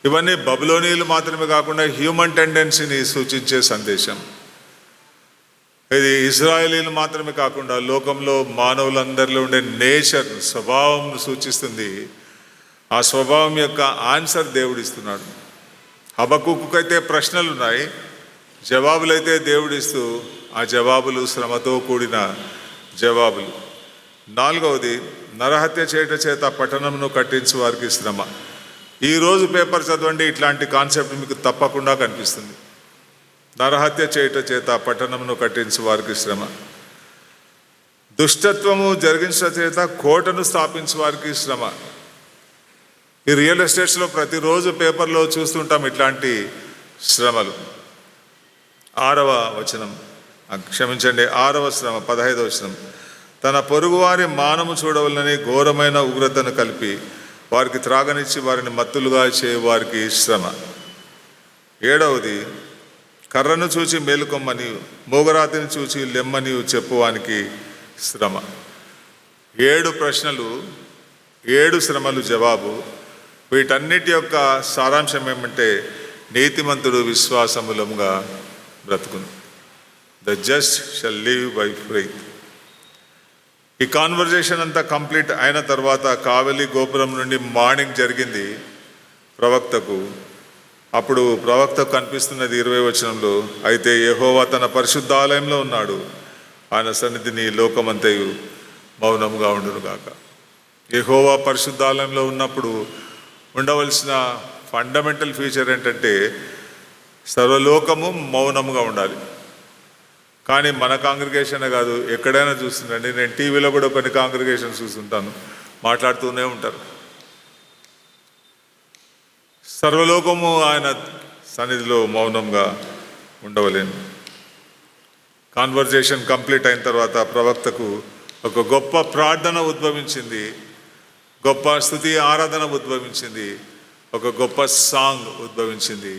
ఇవన్నీ బబులోనీయులు మాత్రమే కాకుండా హ్యూమన్ టెండెన్సీని సూచించే సందేశం. ఇది ఇజ్రాయేలీలు మాత్రమే కాకుండా లోకంలో మానవులందరిలో ఉండే నేచర్, స్వభావం సూచిస్తుంది. ఆ స్వభావం యొక్క ఆన్సర్ దేవుడిస్తున్నాడు. హబక్కుకైతే ప్రశ్నలు ఉన్నాయి, జవాబులైతే దేవుడిస్తూ, ఆ జవాబులు శ్రమతో కూడిన జవాబులు. 4వది, నరహత్య చేయట చేత పట్టణమును కట్టించు వారికి శ్రమ. ఈరోజు పేపర్ చదవండి, ఇట్లాంటి కాన్సెప్ట్ మీకు తప్పకుండా కనిపిస్తుంది. నరహత్య చేయట చేత పట్టణమును కట్టించు వారికి శ్రమ. దుష్టత్వము జరిగించట చేత కోటను స్థాపించు వారికి శ్రమ. ఈ రియల్ ఎస్టేట్స్లో ప్రతిరోజు పేపర్లో చూస్తుంటాం ఇట్లాంటి శ్రమలు. 6వ వచనం, 6వ శ్రమ 15వ వచనం, తన పొరుగువారి మానము చూడవలనని ఘోరమైన ఉగ్రతను కలిపి వారికి త్రాగనిచ్చి వారిని మత్తులుగా చేయు వారికి శ్రమ. 7వది, కర్రను చూచి మేలుకొమ్మని మోగరాతిని చూచి లెమ్మని చెప్పువానికి శ్రమ. 7 ప్రశ్నలు, 7 శ్రమలు జవాబు. వీటన్నిటి యొక్క సారాంశం ఏమంటే, నీతిమంతుడు విశ్వాసములముగా బ్రతుకును. The just shall live by faith. ఈ కాన్వర్జేషన్ అంతా కంప్లీట్ అయిన తర్వాత కావలి గోపురం నుండి మార్నింగ్ జరిగింది ప్రవక్తకు. అప్పుడు ప్రవక్తకు కనిపిస్తున్నది 20వ వచనంలో, అయితే యెహోవా తన పరిశుద్ధాలయంలో ఉన్నాడు, ఆయన సన్నిధిని లోకమంతయు మౌనముగా ఉండునుగాక. యెహోవా పరిశుద్ధాలయంలో ఉన్నప్పుడు ఉండవలసిన ఫండమెంటల్ ఫీచర్ ఏంటంటే, సర్వలోకము మౌనముగా ఉండాలి. కానీ మన కాంగ్రిగేషనే కాదు, ఎక్కడైనా చూస్తుందండి. నేను టీవీలో కూడా కొన్ని కాంగ్రిగేషన్ చూస్తుంటాను, మాట్లాడుతూనే ఉంటారు. సర్వలోకము ఆయన సన్నిధిలో మౌనంగా ఉండవలేను. కాన్వర్జేషన్ కంప్లీట్ అయిన తర్వాత ప్రవక్తకు ఒక గొప్ప ప్రార్థన ఉద్భవించింది, గొప్ప స్తుతి ఆరాధన ఉద్భవించింది, ఒక గొప్ప సాంగ్ ఉద్భవించింది.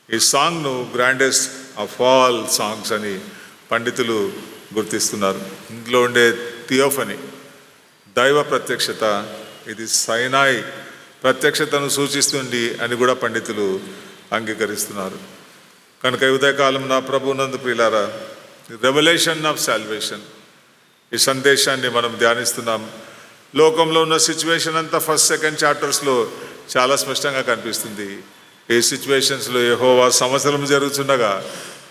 ఈ సాంగ్ను గ్రాండెస్ట్ ఆఫ్ ఆల్ సాంగ్స్ అని పండితులు గుర్తిస్తున్నారు. ఇందులో ఉండే థియోఫనీ, దైవ ప్రత్యక్షత, ఇది సైనాయి ప్రత్యక్షతను సూచిస్తుంది అని కూడా పండితులు అంగీకరిస్తున్నారు. కనుక ఈ ఉదయకాలం నా ప్రభునందు ప్రియులారా, రెవల్యూషన్ ఆఫ్ సాల్వేషన్, ఈ సందేశాన్ని మనం ధ్యానిస్తున్నాం. లోకంలో ఉన్న సిచ్యువేషన్ అంతా ఫస్ట్ సెకండ్ చాప్టర్స్లో చాలా స్పష్టంగా కనిపిస్తుంది. ఈ సిచ్యువేషన్స్లో యెహోవా సంవత్సరం జరుగుతుండగా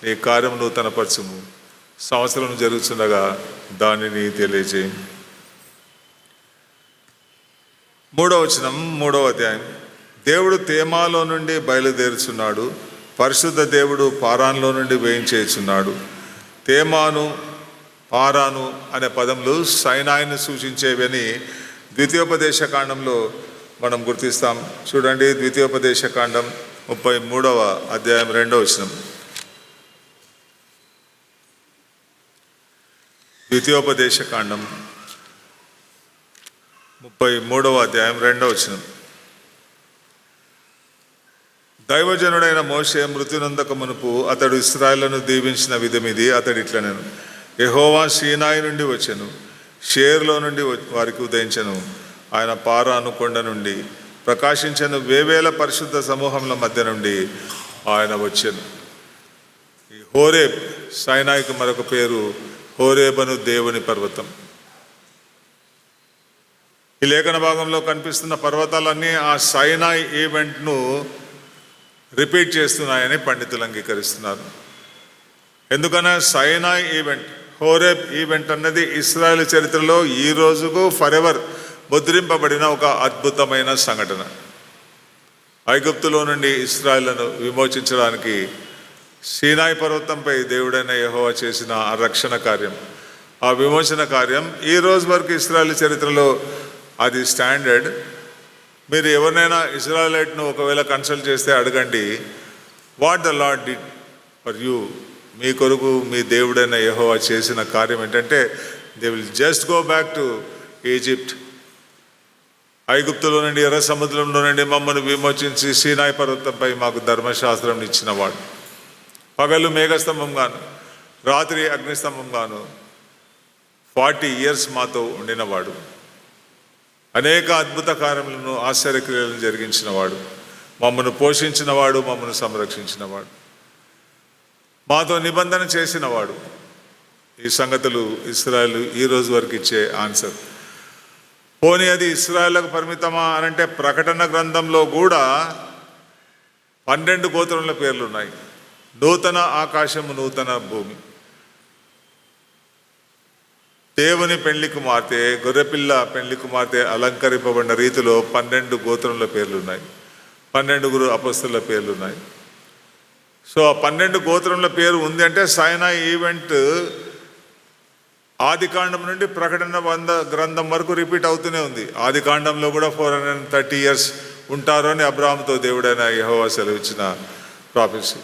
నీ కార్యం నూతనపరచుము, సంవత్సరం జరుగుతుండగా దానిని తెలియజేయి. 3వ వచనం 3వ అధ్యాయం. దేవుడు తేమాలో నుండి బయలుదేరుచున్నాడు, పరిశుద్ధ దేవుడు పారాన్లో నుండి వేయించేయుచున్నాడు. తేమాను, పారాను అనే పదములు సైనాయిని సూచించేవని ద్వితీయోపదేశ కాండంలో మనం గుర్తిస్తాం. చూడండి, ద్వితీయోపదేశ కాండం 33వ అధ్యాయం 2వ వచనం. ద్వితీయోపదేశ కాండం 33వ అధ్యాయం 2వ వచనం. దైవజనుడైన మోషే మృత్యునందక మునుపు అతడు ఇశ్రాయేలును దీవించిన విధమిది. అతడు ఇట్లనెను, యెహోవా సీనాయి నుండి వచ్చెను, షేర్లో నుండి వారికి ఉదయించెను. ఆయన పారాను కొండ నుండి ప్రకాశించెను, వేవేల పరిశుద్ధ సమూహముల మధ్య నుండి ఆయన వచ్చెను. ఈ హోరేబ్, సైనాయికి మరొక పేరు హోరేబను, దేవుని పర్వతం. ఈ లేఖన భాగంలో కనిపిస్తున్న పర్వతాలన్నీ ఆ సైనాయి ఈవెంట్ను రిపీట్ చేస్తున్నాయని పండితులు అంగీకరిస్తున్నారు. ఎందుకన్నా సైనాయి ఈవెంట్, హోరేబ్ ఈవెంట్ అన్నది ఇశ్రాయేలు చరిత్రలో ఈ రోజుకు ఫరెవర్ ముద్రింపబడిన ఒక అద్భుతమైన సంఘటన. ఐగుప్తులో నుండి ఇశ్రాయేలును విమోచించడానికి సీనాయి పర్వతంపై దేవుడైన యెహోవా చేసిన ఆ రక్షణ కార్యం, ఆ విమోచన కార్యం ఈ రోజు వరకు ఇశ్రాయేలు చరిత్రలో అది స్టాండర్డ్. మీరు ఎవరినైనా ఇజ్రాయెలైట్ను ఒకవేళ కన్సల్ట్ చేస్తే అడగండి, what the Lord did for you, మీ కొరకు మీ దేవుడైన యెహోవా చేసిన కార్యం ఏంటంటే, they will just go back to Egypt. ఐగుప్తులో నుండి, ఎర్ర సముద్రంలో నుండి మమ్మల్ని విమోచించి సీనాయి పర్వతంపై మాకు ధర్మశాస్త్రం ఇచ్చినవాడు. పగలు మేఘస్తంభంగాను, రాత్రి అగ్నిస్తంభంగాను 40 years మాతో ఉండినవాడు. అనేక అద్భుత కార్యములను, ఆశ్చర్యక్రియలను జరిగించినవాడు. మమ్మను పోషించినవాడు, మమ్మను సంరక్షించినవాడు, మాతో నిబంధన చేసినవాడు. ఈ సంగతులు ఇశ్రాయేలు ఈ రోజు వరకు ఇచ్చే ఆన్సర్. పోనీ అది ఇశ్రాయేలుకు పరిమితమా అనంటే, ప్రకటన గ్రంథంలో కూడా 12 గోత్రముల పేర్లు ఉన్నాయి. నూతన ఆకాశము, నూతన భూమి, దేవుని పెళ్లి కుమార్తె, గొర్రెపిల్ల పెళ్లి కుమార్తె అలంకరింపబడిన రీతిలో 12 గోత్రముల పేర్లు ఉన్నాయి, 12 అపొస్తలుల పేర్లు ఉన్నాయి. సో ఆ 12 గోత్రముల పేరు ఉంది అంటే సైనాయి ఈవెంట్ ఆది కాండం నుండి ప్రకటన గ్రంథం వరకు రిపీట్ అవుతూనే ఉంది. ఆది కాండంలో కూడా 430 years ఉంటారు అని అబ్రాహాముతో దేవుడైన యెహోవా సెలవిచ్చిన ప్రాఫెసీ.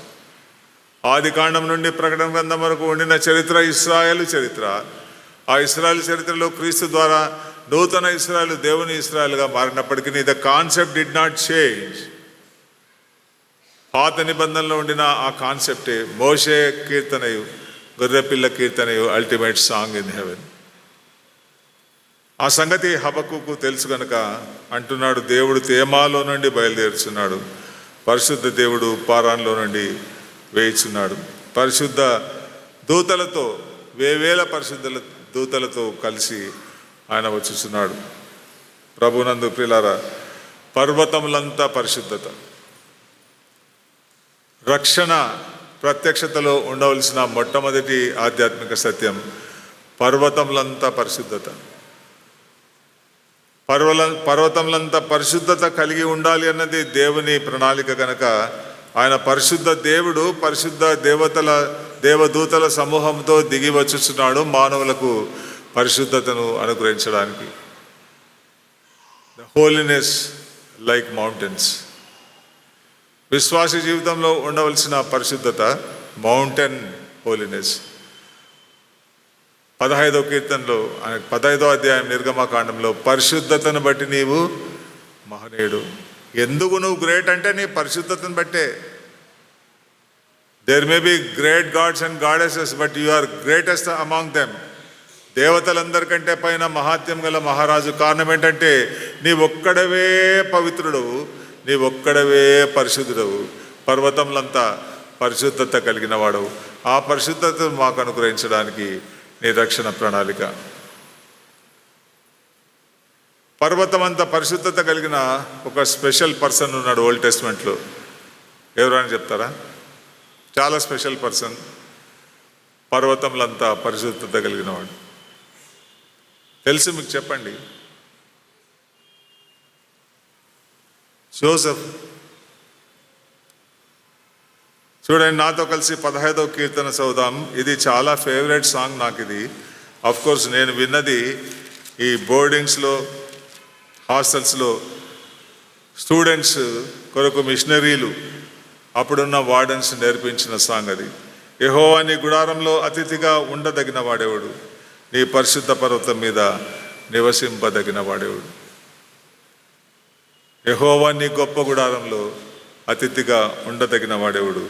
ఆది కాండం నుండి ప్రకటన గ్రంథం వరకు ఉండిన చరిత్ర ఇశ్రాయేలు చరిత్ర. ఆ ఇశ్రాయేలు చరిత్రలో క్రీస్తు ద్వారా నూతన ఇశ్రాయేలు దేవుని ఇశ్రాయేలుగా మారినప్పటికీ the concept did not change. పాత నిబంధనలో ఉండిన ఆ కాన్సెప్టే మోషే కీర్తనయు, గొర్రెపిల్ల కీర్తనయు, అల్టిమేట్ సాంగ్ ఇన్ హెవెన్. ఆ సంగతి హబక్కుకు తెలుసు కనుక అంటున్నాడు, దేవుడు తేమాలో నుండి బయలుదేరుచున్నాడు, పరిశుద్ధ దేవుడు పారాన్లో నుండి వేయిచున్నాడు. పరిశుద్ధ దూతలతో, వేవేల పరిశుద్ధ దూతలతో కలిసి ఆయన వచ్చుచున్నాడు. ప్రభునందు ప్రియులారా, పర్వతములంతా పరిశుద్ధత, రక్షణ ప్రత్యక్షతలో ఉండవలసిన మొట్టమొదటి ఆధ్యాత్మిక సత్యం పర్వతములంతా పరిశుద్ధత. పర్వతములంతా పరిశుద్ధత కలిగి ఉండాలి అన్నది దేవుని ప్రణాళిక కనుక ఆయన పరిశుద్ధ దేవుడు పరిశుద్ధ దేవదూతల సమూహంతో దిగి వచ్చుచున్నాడు మానవులకు పరిశుద్ధతను అనుగ్రహించడానికి. The holiness like mountains. విశ్వాస జీవితంలో ఉండవలసిన పరిశుద్ధత, మౌంటైన్ హోలీనెస్. 15వ కీర్తనలో 15వ అధ్యాయం నిర్గమకాండంలో పరిశుద్ధతను బట్టి నీవు మహనీయుడు. ఎందుకు నువ్వు గ్రేట్ అంటే నీ పరిశుద్ధతను బట్టే. There may be great gods and goddesses, but you are greatest among them. దేవతలందరికంటే పైన మహాత్యం గల మహారాజు. కారణం ఏంటంటే నీ ఒక్కడవే పవిత్రుడు, నీ ఒక్కడవే పరిశుద్ధుడవు. పర్వతములంతా పరిశుద్ధత కలిగిన వాడవు. ఆ పరిశుద్ధతను మాకు అనుగ్రహించడానికి నీ రక్షణ ప్రణాళిక. పర్వతం అంత పరిశుద్ధత కలిగిన ఒక స్పెషల్ పర్సన్ ఉన్నాడు ఓల్డ్ టెస్ట్మెంట్లో. ఎవరైనా చెప్తారా? చాలా స్పెషల్ పర్సన్, పర్వతములంతా పరిశుద్ధత కలిగిన వాడు. తెలుసు మీకు, చెప్పండి. జోసెఫ్. చూడండి, నాతో కలిసి 15వ కీర్తన చదువుదాం. ఇది చాలా ఫేవరెట్ సాంగ్ నాకు. ఇది కోర్స్ నేను విన్నది ఈ బోర్డింగ్స్లో, హాస్టల్స్లో స్టూడెంట్స్ కొరకు మిషనరీలు, అప్పుడున్న వార్డెన్స్ నేర్పించిన సాంగ్ అది. యెహోవా నీ గుడారంలో అతిథిగా ఉండదగిన వాడేవాడు, నీ పరిశుద్ధ పర్వతం మీద నివసింపదగిన వాడేవాడు. యెహోవా నీ గొప్ప గుడారంలో అతిథిగా ఉండదగిన వాడేవాడు,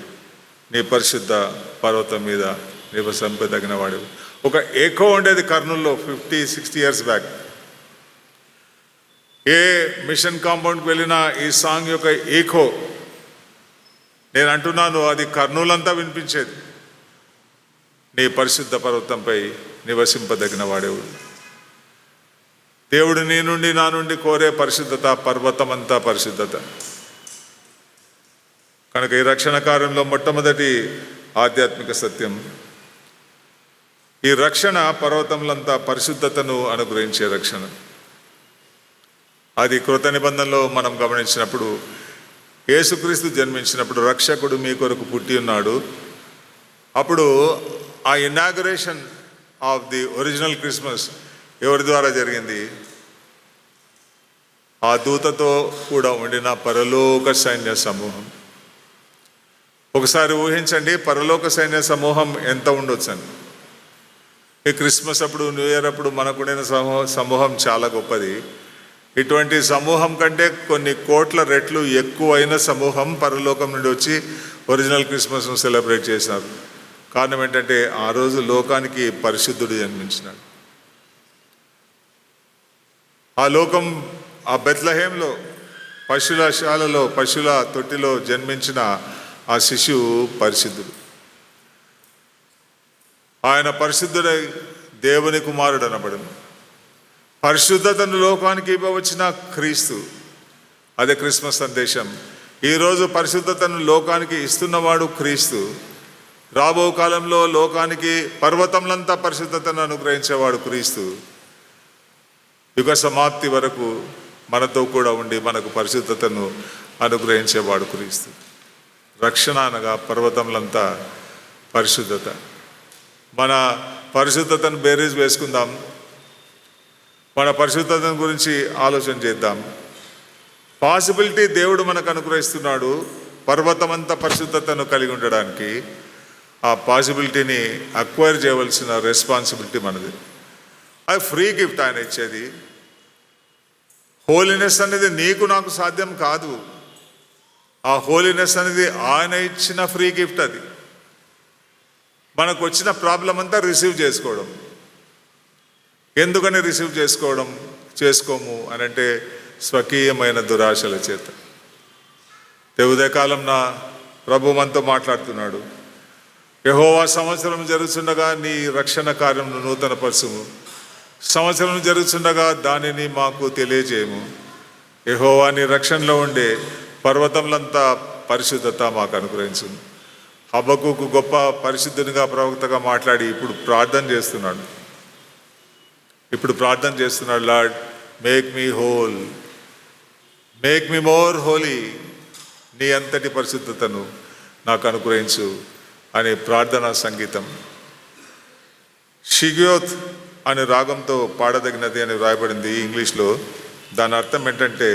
నీ పరిశుద్ధ పర్వతం మీద నివసింపదగిన వాడేవాడు. ఒక ఎకో ఉండేది కర్నూల్లో 50-60 ఇయర్స్ బ్యాక్. ఏ మిషన్ కాంపౌండ్కి వెళ్ళినా ఈ సాంగ్ యొక్క ఎకో, నేను అంటున్నాను, అది కర్నూలంతా వినిపించేది. నీ పరిశుద్ధ పర్వతంపై నివసింపదగిన వాడేవాడు. దేవుడు నీ నుండి నా నుండి కోరే పరిశుద్ధత, పర్వతమంతా పరిశుద్ధత. కనుక ఈ రక్షణ కార్యంలో మొట్టమొదటి ఆధ్యాత్మిక సత్యం, ఈ రక్షణ పర్వతములంతా పరిశుద్ధతను అనుగ్రహించే రక్షణ. అది కృత నిబంధనలో మనం గమనించినప్పుడు, యేసుక్రీస్తు జన్మించినప్పుడు రక్షకుడు మీ కొరకు పుట్టి ఉన్నాడు. అప్పుడు ఆ inauguration of the original Christmas ఎవరి ద్వారా జరిగింది? ఆ దూతతో కూడా ఉండిన పరలోక సైన్య సమూహం. ఒకసారి ఊహించండి, పరలోక సైన్య సమూహం ఎంత ఉండొచ్చని. ఈ క్రిస్మస్ అప్పుడు, న్యూ ఇయర్ అప్పుడు మనకుండిన సమూహం చాలా గొప్పది. ఇటువంటి సమూహం కంటే కొన్ని కోట్ల రెట్లు ఎక్కువైన సమూహం పరలోకం నుండి వచ్చి ఒరిజినల్ క్రిస్మస్ను సెలబ్రేట్ చేశారు. కారణం ఏంటంటే ఆ రోజు లోకానికి పరిశుద్ధుడు జన్మించినాడు. ఆ లోకం, ఆ బెత్లెహేంలో పశువుల శాలలో, పశువుల తొట్టిలో జన్మించిన ఆ శిశువు పరిశుద్ధుడు. ఆయన పరిశుద్ధుడై దేవుని కుమారుడు అనబడను. పరిశుద్ధతను లోకానికి ఇవ్వవచ్చిన క్రీస్తు. అదే క్రిస్మస్ సందేశం. ఈరోజు పరిశుద్ధతను లోకానికి ఇస్తున్నవాడు క్రీస్తు. రాబో కాలంలో లోకానికి పర్వతములంతా పరిశుద్ధతను అనుగ్రహించేవాడు క్రీస్తు. యుగ సమాప్తి వరకు మనతో కూడా ఉండి మనకు పరిశుద్ధతను అనుగ్రహించేవాడు క్రీస్తు. రక్షణ అనగా పర్వతములంతా పరిశుద్ధత. మన పరిశుద్ధతను బేరీజ్ వేసుకుందాం. మన పరిశుద్ధతను గురించి ఆలోచన చేద్దాం. పాసిబిలిటీ దేవుడు మనకు అనుగ్రహిస్తున్నాడు పర్వతమంతా పరిశుద్ధతను కలిగి ఉండడానికి. ఆ పాసిబిలిటీని అక్వైర్ చేయవలసిన రెస్పాన్సిబిలిటీ మనది. అది ఫ్రీ గిఫ్ట్ ఆయన ఇచ్చేది. హోలీనెస్ అనేది నీకు నాకు సాధ్యం కాదు. ఆ హోలీనెస్ అనేది ఆయన ఇచ్చిన ఫ్రీ గిఫ్ట్. అది మనకు వచ్చిన ప్రాబ్లం అంతా రిసీవ్ చేసుకోవడం. ఎందుకని రిసీవ్ చేసుకోము అని అంటే స్వకీయమైన దురాశల చేత. ఉదయకాలం నా ప్రభు మనతో మాట్లాడుతున్నాడు. యెహోవా సంవత్సరం జరుగుతుండగా నీ రక్షణ కార్యమును నూతనపరచుము. సంవత్సరం జరుగుతుండగా దానిని మాకు తెలియజేయము. యెహోవా నీ రక్షణలో ఉండే పర్వతములంతా పరిశుద్ధత మాకు అనుగ్రహించుము. హబక్కూకు గొప్ప పరిశుద్ధునిగా ప్రవక్తగా మాట్లాడి ఇప్పుడు ప్రార్థన చేస్తున్నాడు. Lord, make me whole, make me more holy. నీ అంతటి పరిశుద్ధతను నాకు అనుగ్రహించు అనే ప్రార్థనా సంగీతం. షిగ్యోత్ అనే రాగంతో పాడదగినది అని వ్రాయబడింది ఇంగ్లీష్లో. దాని అర్థం ఏంటంటే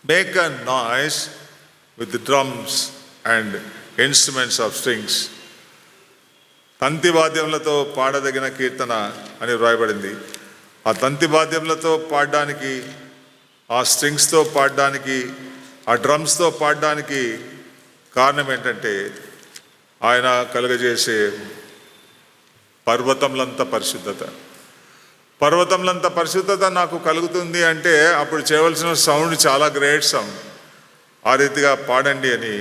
make a noise with the drums and instruments of strings. తంతి వాద్యములతో పాడదగిన కీర్తన అని వ్రాయబడింది. ఆ తంతి వాద్యములతో పాడడానికి, ఆ స్ట్రింగ్స్తో పాడడానికి, ఆ డ్రమ్స్తో పాడడానికి కారణం ఏంటంటే ఆయన కలుగజేసే పర్వతంలంత పరిశుద్ధత. పర్వతంలంత పరిశుద్ధత నాకు కలుగుతుంది అంటే అప్పుడు చేయవలసిన సౌండ్ చాలా గ్రేట్ సౌండ్. ఆ రీతిగా పాడండి అని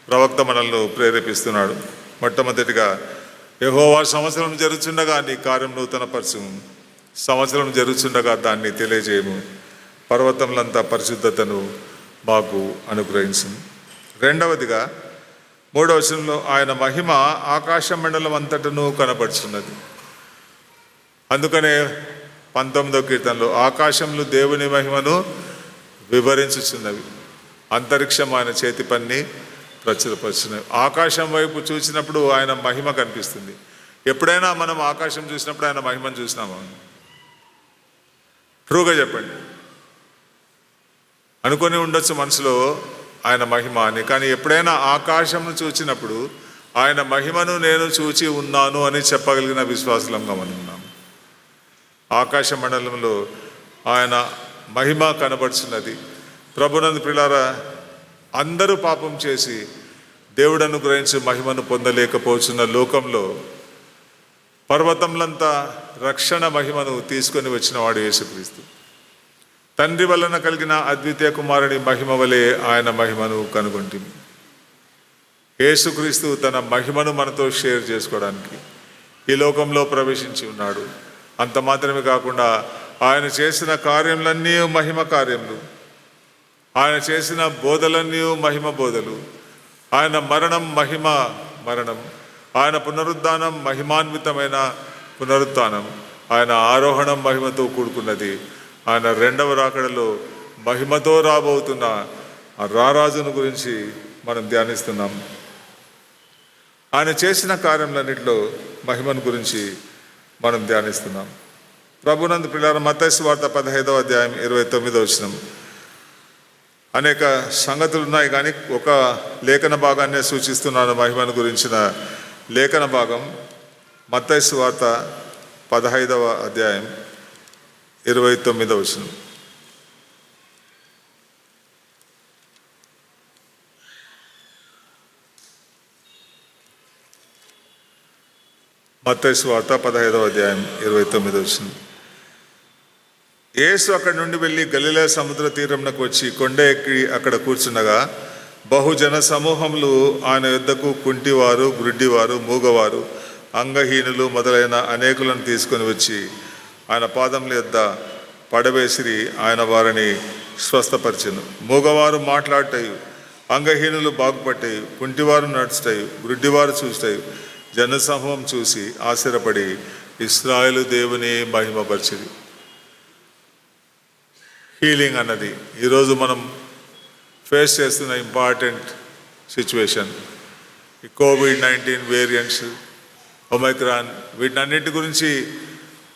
ప్రవక్త మనల్ని ప్రేరేపిస్తున్నాడు. మొట్టమొదటిగా యెహోవా సంవత్సరం జరుగుతుండగా నీ కార్యం నూతనపరచుము, సంవత్సరం జరుగుతుండగా దాన్ని తెలియజేయము, పర్వతంలంతా పరిశుద్ధతను మాకు అనుగ్రహించు. రెండవదిగా 3వ వచనంలో ఆయన మహిమ ఆకాశ మండలం అంతటను కనపడుచున్నది. అందుకనే 19వ కీర్తనలో ఆకాశంలో దేవుని మహిమను వివరించుచున్నవి, అంతరిక్షం ఆయన చేతి పని ప్రచురపరుచున్నవి. ఆకాశం వైపు చూసినప్పుడు ఆయన మహిమ కనిపిస్తుంది. ఎప్పుడైనా మనం ఆకాశం చూసినప్పుడు ఆయన మహిమను చూసినామా? ట్రూగా చెప్పండి. అనుకొని ఉండొచ్చు మనసులో ఆయన మహిమ అని, కానీ ఎప్పుడైనా ఆకాశంను చూసినప్పుడు ఆయన మహిమను నేను చూచి ఉన్నాను అని చెప్పగలిగిన విశ్వాసులంగా మనం ఉన్నాము. ఆకాశ మండలంలో ఆయన మహిమ కనబడుచున్నది. ప్రభునందు ప్రియులారా, అందరూ పాపం చేసి దేవుడు అనుగ్రహించి మహిమను పొందలేకపోతున్న లోకంలో పర్వతంలంతా రక్షణ మహిమను తీసుకొని వచ్చిన వాడు యేసుక్రీస్తు. తండ్రి వలన కలిగిన అద్వితీయ కుమారుని మహిమ వలె ఆయన మహిమను కనుగొంటుంది. యేసుక్రీస్తు తన మహిమను మనతో షేర్ చేసుకోవడానికి ఈ లోకంలో ప్రవేశించి ఉన్నాడు. అంత మాత్రమే కాకుండా ఆయన చేసిన కార్యములన్నీ మహిమ కార్యములు, ఆయన చేసిన బోధలన్నీ మహిమ బోధలు, ఆయన మరణం మహిమ మరణం, ఆయన పునరుద్ధానం మహిమాన్వితమైన పునరుత్థానం, ఆయన ఆరోహణం మహిమతో కూడుకున్నది, ఆయన రెండవ రాకడలో మహిమతో రాబోతున్న ఆ రారాజును గురించి మనం ధ్యానిస్తున్నాం. ఆయన చేసిన కార్యములన్నింటిలో మహిమను గురించి మనం ధ్యానిస్తున్నాం. ప్రభునందు ప్రియులారా, మత్తయి సువార్త 15వ అధ్యాయం 29వ వచనం. అనేక సంగతులు ఉన్నాయి కానీ ఒక లేఖన భాగాన్నే సూచిస్తున్నాను. మహిమను గురించిన లేఖన భాగం మత్తయి సువార్త 15వ అధ్యాయం 29వ వచనం. మత్తయి సువార్త 15వ అధ్యాయం 29వ వచనం. యేసు అక్కడి నుండి వెళ్ళి గలిలయ సముద్ర తీరంనకు వచ్చి కొండ ఎక్కి అక్కడ కూర్చుండగా బహుజన సమూహములు ఆయన యొద్దకు కుంటివారు, గుడ్డివారు, మూగవారు, అంగహీనులు మొదలైన అనేకులను తీసుకొని వచ్చి ఆయన పాదముల యొద్ద పడవేసిరి. ఆయన వారిని స్వస్థపరిచెను. మూగవారు మాట్లాడటయు, అంగహీనులు బాగుపట్టేయు, కుంటివారు నడుచుటయు, గుడ్డివారు చూస్తాయి. జనసమూహం చూసి ఆశ్చర్యపడి ఇశ్రాయేలు దేవుని మహిమపరిచిరి. హీలింగ్ అన్నది ఈరోజు మనం ఫేస్ చేస్తున్న ఇంపార్టెంట్ సిచ్యువేషన్. ఈ కోవిడ్-19 వేరియంట్స్, ఒమైక్రాన్, వీటన్నిటి గురించి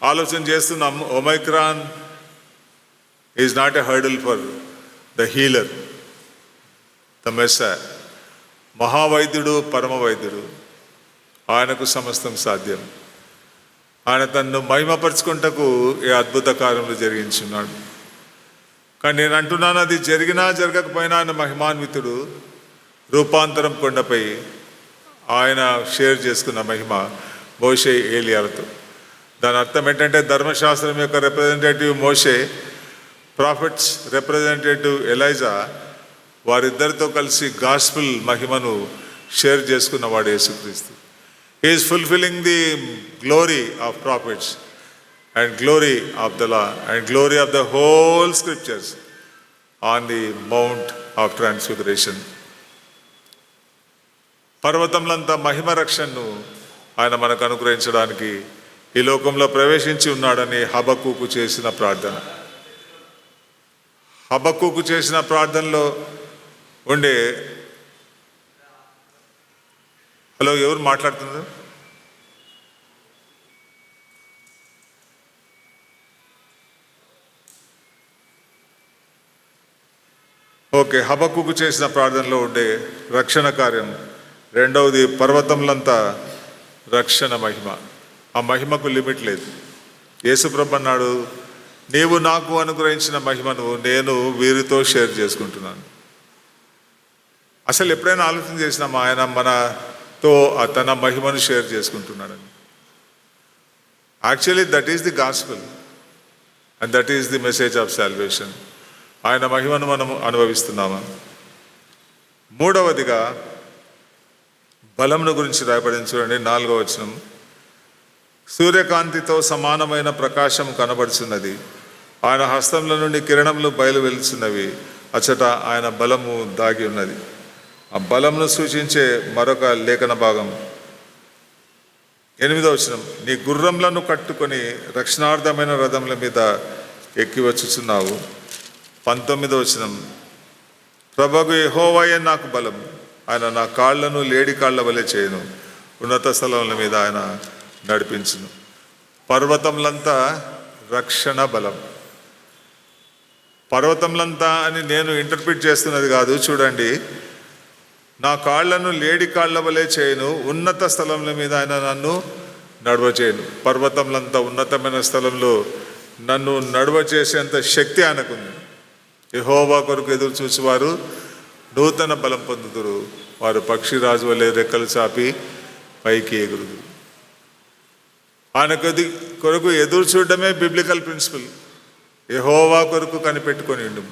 ఆలోచన చేస్తున్నాం. Omicron is not a hurdle for the healer, the messiah. మహావైద్యుడు, పరమ వైద్యుడు, ఆయనకు సమస్తం సాధ్యం. ఆయన తన్ను మహిమపరుచుకుంటకు ఏ అద్భుత కార్యములు జరిగించున్నాడు. కానీ నేను అంటున్నాను, అది జరిగినా జరగకపోయినా ఆయన మహిమాన్వితుడు. రూపాంతరం కొండపై ఆయన షేర్ చేసుకున్న మహిమ మోషే, ఏలియాలతో. దాని అర్థం ఏంటంటే ధర్మశాస్త్రం యొక్క రిప్రజెంటేటివ్ మోషే, ప్రాఫిట్స్ రిప్రజెంటేటివ్ ఎలైజా, వారిద్దరితో కలిసి గాస్పుల్ మహిమను షేర్ చేసుకున్నవాడు యేసుక్రీస్తు. He is fulfilling the glory of prophets and glory of the law and glory of the whole scriptures on the Mount of Transfiguration. పర్వతంలంతా మహిమ రక్షణను ఆయన మనకు అనుగ్రహించడానికి ఈ లోకంలో ప్రవేశించి ఉన్నాడని హబక్కూకు చేసిన ప్రార్థన. హబక్కూకు చేసిన ప్రార్థనలో ఉండే, హలో ఎవరు మాట్లాడుతున్నారు? ఓకే, హబక్కుకు చేసిన ప్రార్థనలో ఉండే రక్షణ కార్యం. రెండవది, పర్వతంలంతా రక్షణ మహిమ. ఆ మహిమకు లిమిట్ లేదు. యేసుప్రభు అన్నాడు, నీవు నాకు అనుగ్రహించిన మహిమను నేను వీరితో షేర్ చేసుకుంటున్నాను. అసలు ఎప్పుడైనా ఆలోచన చేసినామా ఆయన మనతో తన మహిమను షేర్ చేసుకుంటున్నాడని? Actually that is the gospel and that is the message of salvation. ఆయన మహిమను మనం అనుభవిస్తున్నామా? మూడవదిగా బలమును గురించి రాయబడింది చూడండి, 4వ వచనం. సూర్యకాంతితో సమానమైన ప్రకాశం కనబడుచున్నది, ఆయన హస్తంలో నుండి కిరణములు బయలు వెలుచున్నవి, అచ్చట ఆయన బలము దాగి ఉన్నది. ఆ బలమును సూచించే మరొక లేఖన భాగం 8వ వచనం. నీ గుర్రములను కట్టుకొని రక్షణార్థమైన రథముల మీద ఎక్కి వచ్చుచున్నావు. 19వ వచనం. ప్రభువు యెహోవాయే నాకు బలం, ఆయన నా కాళ్లను లేడి కాళ్ల వలె చేయను, ఉన్నత స్థలముల మీద ఆయన నడిపించును. పర్వతములంతా రక్షణ బలం. పర్వతములంతా అని నేను ఇంటర్ప్రిట్ చేస్తున్నది కాదు, చూడండి. నా కాళ్లను లేడి కాళ్ల వలె చేయను, ఉన్నత స్థలముల మీద ఆయన నన్ను నడవ చేయను. పర్వతములంతా ఉన్నతమైన స్థలంలో నన్ను నడవ చేసేంత శక్తి ఆయనకుంది. యెహోవా కొరకు ఎదురు చూసేవారు నూతన బలం పొందుదురు, వారు పక్షిరాజు వలె రెక్కలు చాపి పైకి ఎగురుదురు. ఆయన కొరకు ఎదురు చూడడమే బిబ్లికల్ ప్రిన్సిపల్. యెహోవా కొరకు కనిపెట్టుకొని ఉండు.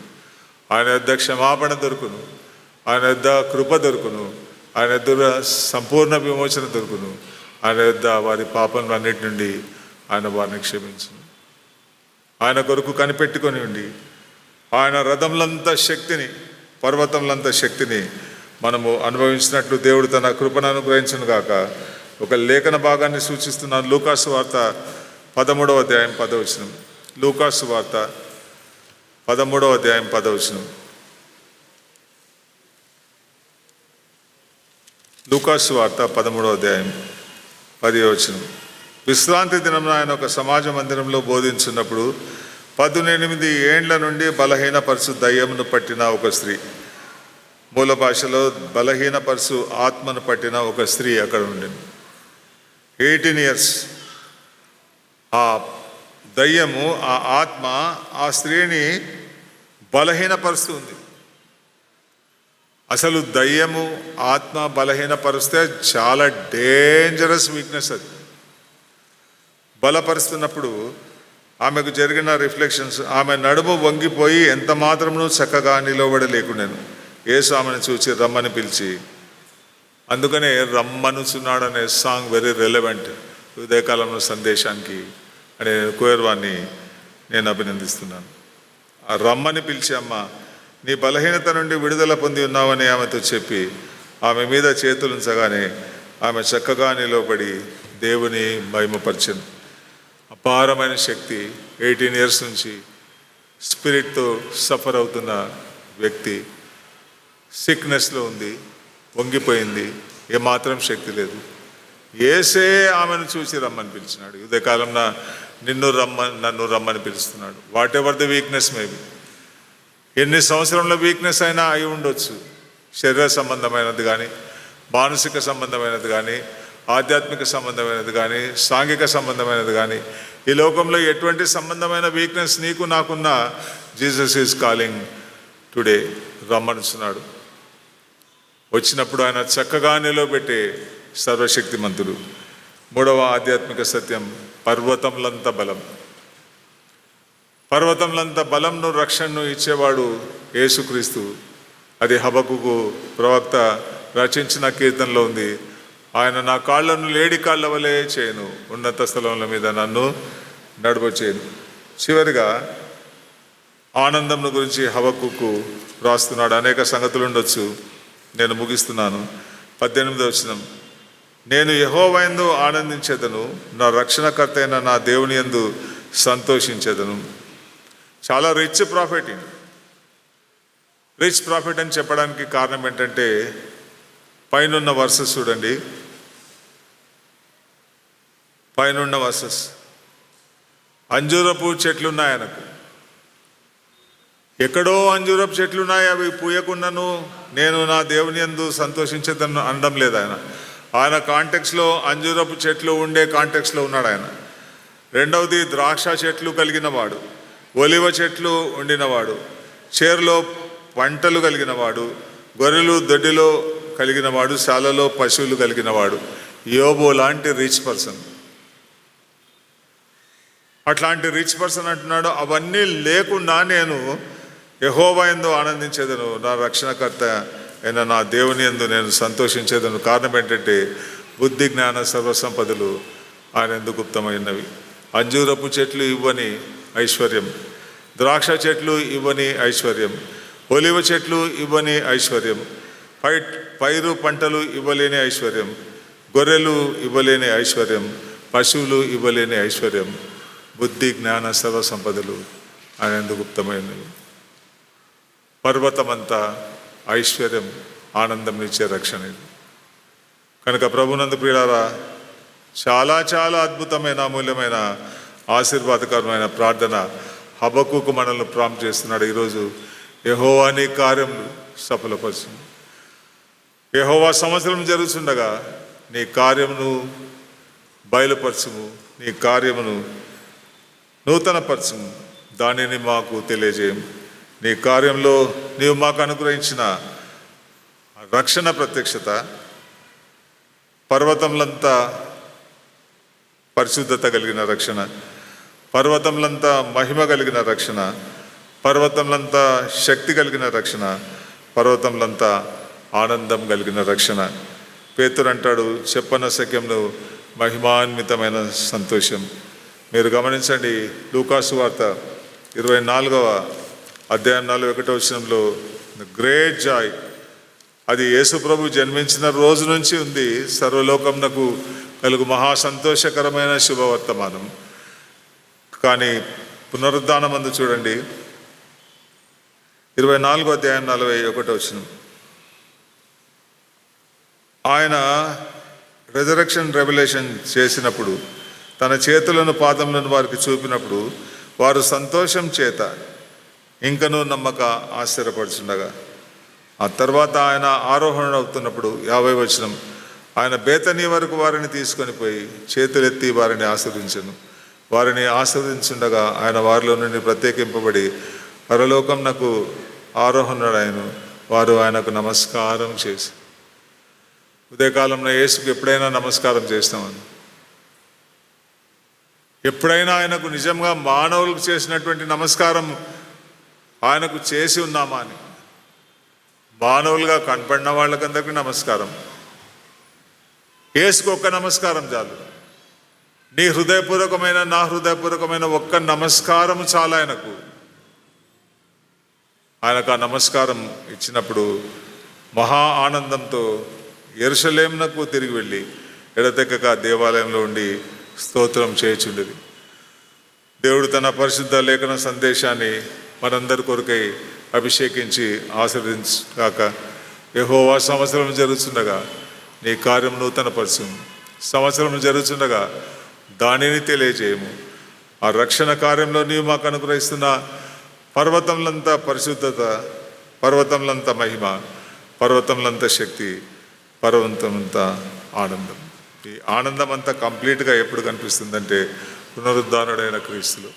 ఆయన యొద్ద క్షమాపణ దొరుకును, ఆయన యొద్ద కృప దొరుకును, ఆయన యొద్ద సంపూర్ణ విమోచన దొరుకును, ఆయన యొద్ద వారి పాపములన్నిటి నుండి ఆయన వారిని క్షమించును. ఆయన కొరకు కనిపెట్టుకొని ఉండి ఆయన రథములంతా శక్తిని, పర్వతములంతా శక్తిని మనము అనుభవించినట్లు దేవుడు తన కృపను అనుగ్రహించును గాక. ఒక లేఖన భాగాన్ని సూచిస్తున్నాను. లూకాసు వార్త 13వ అధ్యాయం 10వ వచనం. లూకాసు వార్త 13వ అధ్యాయం 10వ వచనం. లూకాసు వార్త 13వ అధ్యాయం 10వ వచనం. విశ్రాంతి దినంలో ఆయన ఒక సమాజ మందిరంలో బోధించున్నప్పుడు 18 ఏండ్ల నుండి బలహీనపరచు దయ్యమును పట్టిన ఒక స్త్రీ, మూల భాషలో బలహీనపరచు ఆత్మను పట్టిన ఒక స్త్రీ అక్కడ ఉండింది. 18 years. ఆ దయ్యము, ఆ ఆత్మ ఆ స్త్రీని బలహీనపరుస్తుంది. అసలు దయ్యము ఆత్మ బలహీనపరిస్తే చాలా డేంజరస్ వీక్నెస్ అది. బలపరుస్తున్నప్పుడు ఆమెకు జరిగిన రిఫ్లెక్షన్స్, ఆమె నడుము వంగిపోయి ఎంత మాత్రమును చక్కగా నిలబడలేకుండాను. యేసు ఆమెను చూచి రమ్మని పిలిచి, అందుకనే రమ్మనుచున్నాడు అనే సాంగ్ వెరీ రెలవెంట్ ఉదయకాలంలో సందేశానికి అనే కోయర్వాన్ని నేను అభినందిస్తున్నాను. ఆ రమ్మని పిలిచి, అమ్మ నీ బలహీనత నుండి విడుదల పొంది ఉన్నావని ఆమెతో చెప్పి ఆమె మీద చేతులుంచగానే ఆమె చక్కగా నిలబడి దేవుని మహిమపరచెను. అపారమైన శక్తి. 18 years నుంచి స్పిరిట్తో సఫర్ అవుతున్న వ్యక్తి సిక్నెస్లో ఉంది, వంగిపోయింది, ఏమాత్రం శక్తి లేదు. యేసే ఆమెను చూసి రమ్మని పిలిచినాడు. ఉదయకాలం నన్ను రమ్మని పిలుస్తున్నాడు. What ever the weakness maybe. ఎన్ని సంవత్సరంలో వీక్నెస్ అయినా అయి ఉండొచ్చు. శరీర సంబంధమైనది కానీ, మానసిక సంబంధమైనది కానీ, ఆధ్యాత్మిక సంబంధమైనది కానీ, సాంఘిక సంబంధమైనది కానీ, ఈ లోకంలో ఎటువంటి సంబంధమైన వీక్నెస్ నీకు నాకున్నా జీసస్ ఈజ్ కాలింగ్ టుడే. రమ్మనుచున్నాడు. వచ్చినప్పుడు ఆయన చక్కగా నిలబెట్టే సర్వశక్తిమంతుడు. 3వ ఆధ్యాత్మిక సత్యం, పర్వతములంత బలం. పర్వతములంత బలంను, రక్షణను ఇచ్చేవాడు యేసుక్రీస్తు. అది హబక్కుకు ప్రవక్త రచించిన కీర్తనలో ఉంది. ఆయన నా కాళ్లను లేడి కాళ్ల వలె చేయను, ఉన్నత స్థలముల మీద నన్ను నడువ చేయను. చివరిగా ఆనందం గురించి హబక్కుకు రాస్తున్నాడు. అనేక సంగతులు ఉండొచ్చు, నేను ముగిస్తున్నాను. 18వ వచనం. నేను యెహోవా యందు ఆనందించేదను, నా రక్షణకర్త అయిన నా దేవుని యందు సంతోషించేదను. చాలా రిచ్ ప్రాఫిట్. రిచ్ ప్రాఫిట్ అని చెప్పడానికి కారణం ఏంటంటే, పైనున్న వర్సెస్ చూడండి. పైనున్న వర్సెస్. అంజూరపు చెట్లున్నాయి ఆయనకు, ఎక్కడో అంజూరపు చెట్లున్నాయి, అవి పూయకుండాను నేను నా దేవుని యందు సంతోషించేదని అనడం లేదు ఆయన. ఆయన కాంటెక్స్లో అంజూరపు చెట్లు ఉండే కాంటెక్స్లో ఉన్నాడు ఆయన. రెండవది, ద్రాక్ష చెట్లు కలిగిన వాడు, ఒలివ చెట్లు ఉండినవాడు, చేరులో పంటలు కలిగినవాడు, గొర్రెలు దొడ్డిలో కలిగినవాడు, శాలలో పశువులు కలిగినవాడు. యోబు లాంటి రిచ్ పర్సన్. అట్లాంటి రిచ్ పర్సన్ అంటున్నాడు, అవన్నీ లేకుండా నేను యెహోవా యందు ఆనందించేదను, నా రక్షణకర్త అయిన నా దేవుని యందు నేను సంతోషించేదను. కారణం ఏంటంటే బుద్ధి జ్ఞాన సర్వసంపదలు ఆయన యందు గుప్తమైనవి. అంజూరపు చెట్లు ఇవ్వని ఐశ్వర్యం, ద్రాక్ష చెట్లు ఇవ్వని ఐశ్వర్యం, ఒలివ చెట్లు ఇవ్వని ఐశ్వర్యం, పైరు పంటలు ఇవ్వలేని ఐశ్వర్యం, గొర్రెలు ఇవ్వలేని ఐశ్వర్యం, పశువులు ఇవ్వలేని ఐశ్వర్యం, బుద్ధి జ్ఞాన సర్వసంపదలు ఆయన యందు గుప్తమైనవి. పర్వతమంతా ఐశ్వర్యం, ఆనందం ఇచ్చే రక్షణ ఇది. కనుక ప్రభునందు ప్రియులారా, చాలా చాలా అద్భుతమైన అమూల్యమైన ఆశీర్వాదకరమైన ప్రార్థన హబక్కూకు మనల్ని ప్రాంప్ట్ చేస్తున్నాడు ఈరోజు. యెహోవా నీ కార్యం సఫలపరచుము. యెహోవా సంవత్సరం జరుగుతుండగా నీ కార్యమును బయలుపరచుము, నీ కార్యమును నూతనపరచుము, దానిని మాకు తెలియజేయము. నీ కార్యంలో నీవు మాకు అనుగ్రహించిన రక్షణ ప్రత్యక్షత, పర్వతములంతా పరిశుద్ధత కలిగిన రక్షణ, పర్వతములంతా మహిమ కలిగిన రక్షణ, పర్వతములంతా శక్తి కలిగిన రక్షణ, పర్వతములంతా ఆనందం కలిగిన రక్షణ. పేతురు అంటాడు, చెప్పనశక్యంలో మహిమాన్వితమైన సంతోషం. మీరు గమనించండి, లూకాసు వార్త 24వ అధ్యాయం 41వ వచనంలో గ్రేట్ జాయ్, అది యేసు ప్రభు జన్మించిన రోజు నుంచి ఉంది. సర్వలోకమునకు కలుగు మహా సంతోషకరమైన శుభవర్తమానం. కానీ పునరుద్ధానమందు చూడండి, 24వ అధ్యాయం 41వ వచనం, ఆయన రెజరెక్షన్ రెవల్యూషన్ చేసినప్పుడు తన చేతులను పాదములను వారికి చూపినప్పుడు వారు సంతోషం చేత ఇంకనూ నమ్మక ఆశ్చర్యపడుచుండగా, ఆ తర్వాత ఆయన ఆరోహణ అవుతున్నప్పుడు 50వ వచనం, ఆయన బేతనీ వరకు వారిని తీసుకొని పోయి చేతులెత్తి వారిని ఆశీర్వదించెను. వారిని ఆశీర్వదించుండగా ఆయన వారిలో నుండి ప్రత్యేకింపబడి పరలోకమునకు ఆరోహణుడైన వారు ఆయనకు నమస్కారం చేసి. ఉదయకాలంలో యేసుకు ఎప్పుడైనా నమస్కారం చేస్తామని, ఎప్పుడైనా ఆయనకు నిజంగా మానవులకు చేసినటువంటి నమస్కారం ఆయనకు చేసి ఉన్నామా అని. మానవులుగా కనపడిన వాళ్ళకందరికీ నమస్కారం, యేసుకు ఒక్క నమస్కారం చాలు. నీ హృదయపూర్వకమైన, నా హృదయపూర్వకమైన ఒక్క నమస్కారం చాలు ఆయనకు. ఆయనకు ఆ నమస్కారం ఇచ్చినప్పుడు మహా ఆనందంతో యెరూషలేమునకు తిరిగి వెళ్ళి ఎడతెక్కక దేవాలయంలో ఉండి స్తోత్రం చేయుచుండేది. దేవుడు తన పరిశుద్ధ లేఖన సందేశాన్ని మనందరి కొరకై అభిషేకించి ఆశీర్వదించాక, యెహోవా సంవత్సరం జరుగుతుండగా నీ కార్యం నూతనపరచుము, సంవత్సరం జరుగుతుండగా దానిని తెలియజేయము. ఆ రక్షణ కార్యంలో నీవు మాకు అనుగ్రహిస్తున్న పర్వతములంతా పరిశుద్ధత, పర్వతములంతా మహిమ, పర్వతములంతా శక్తి, పర్వతమంతా ఆనందం. ఈ ఆనందం అంతా కంప్లీట్గా ఎప్పుడు కనిపిస్తుందంటే పునరుద్ధానుడైన క్రీస్తులో.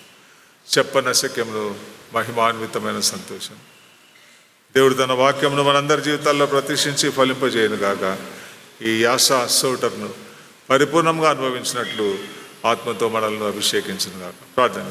చెప్పనశక్యంలో మహిమాన్వితమైన సంతోషం. దేవుడు తన వాక్యమును మనందరి జీవితాల్లో ప్రతిష్ఠించి ఫలింపజేయను గాక. ఈ యాస సోటర్ను పరిపూర్ణంగా అనుభవించినట్లు ఆత్మతో మనల్ని అభిషేకించును గాక. ప్రార్థన.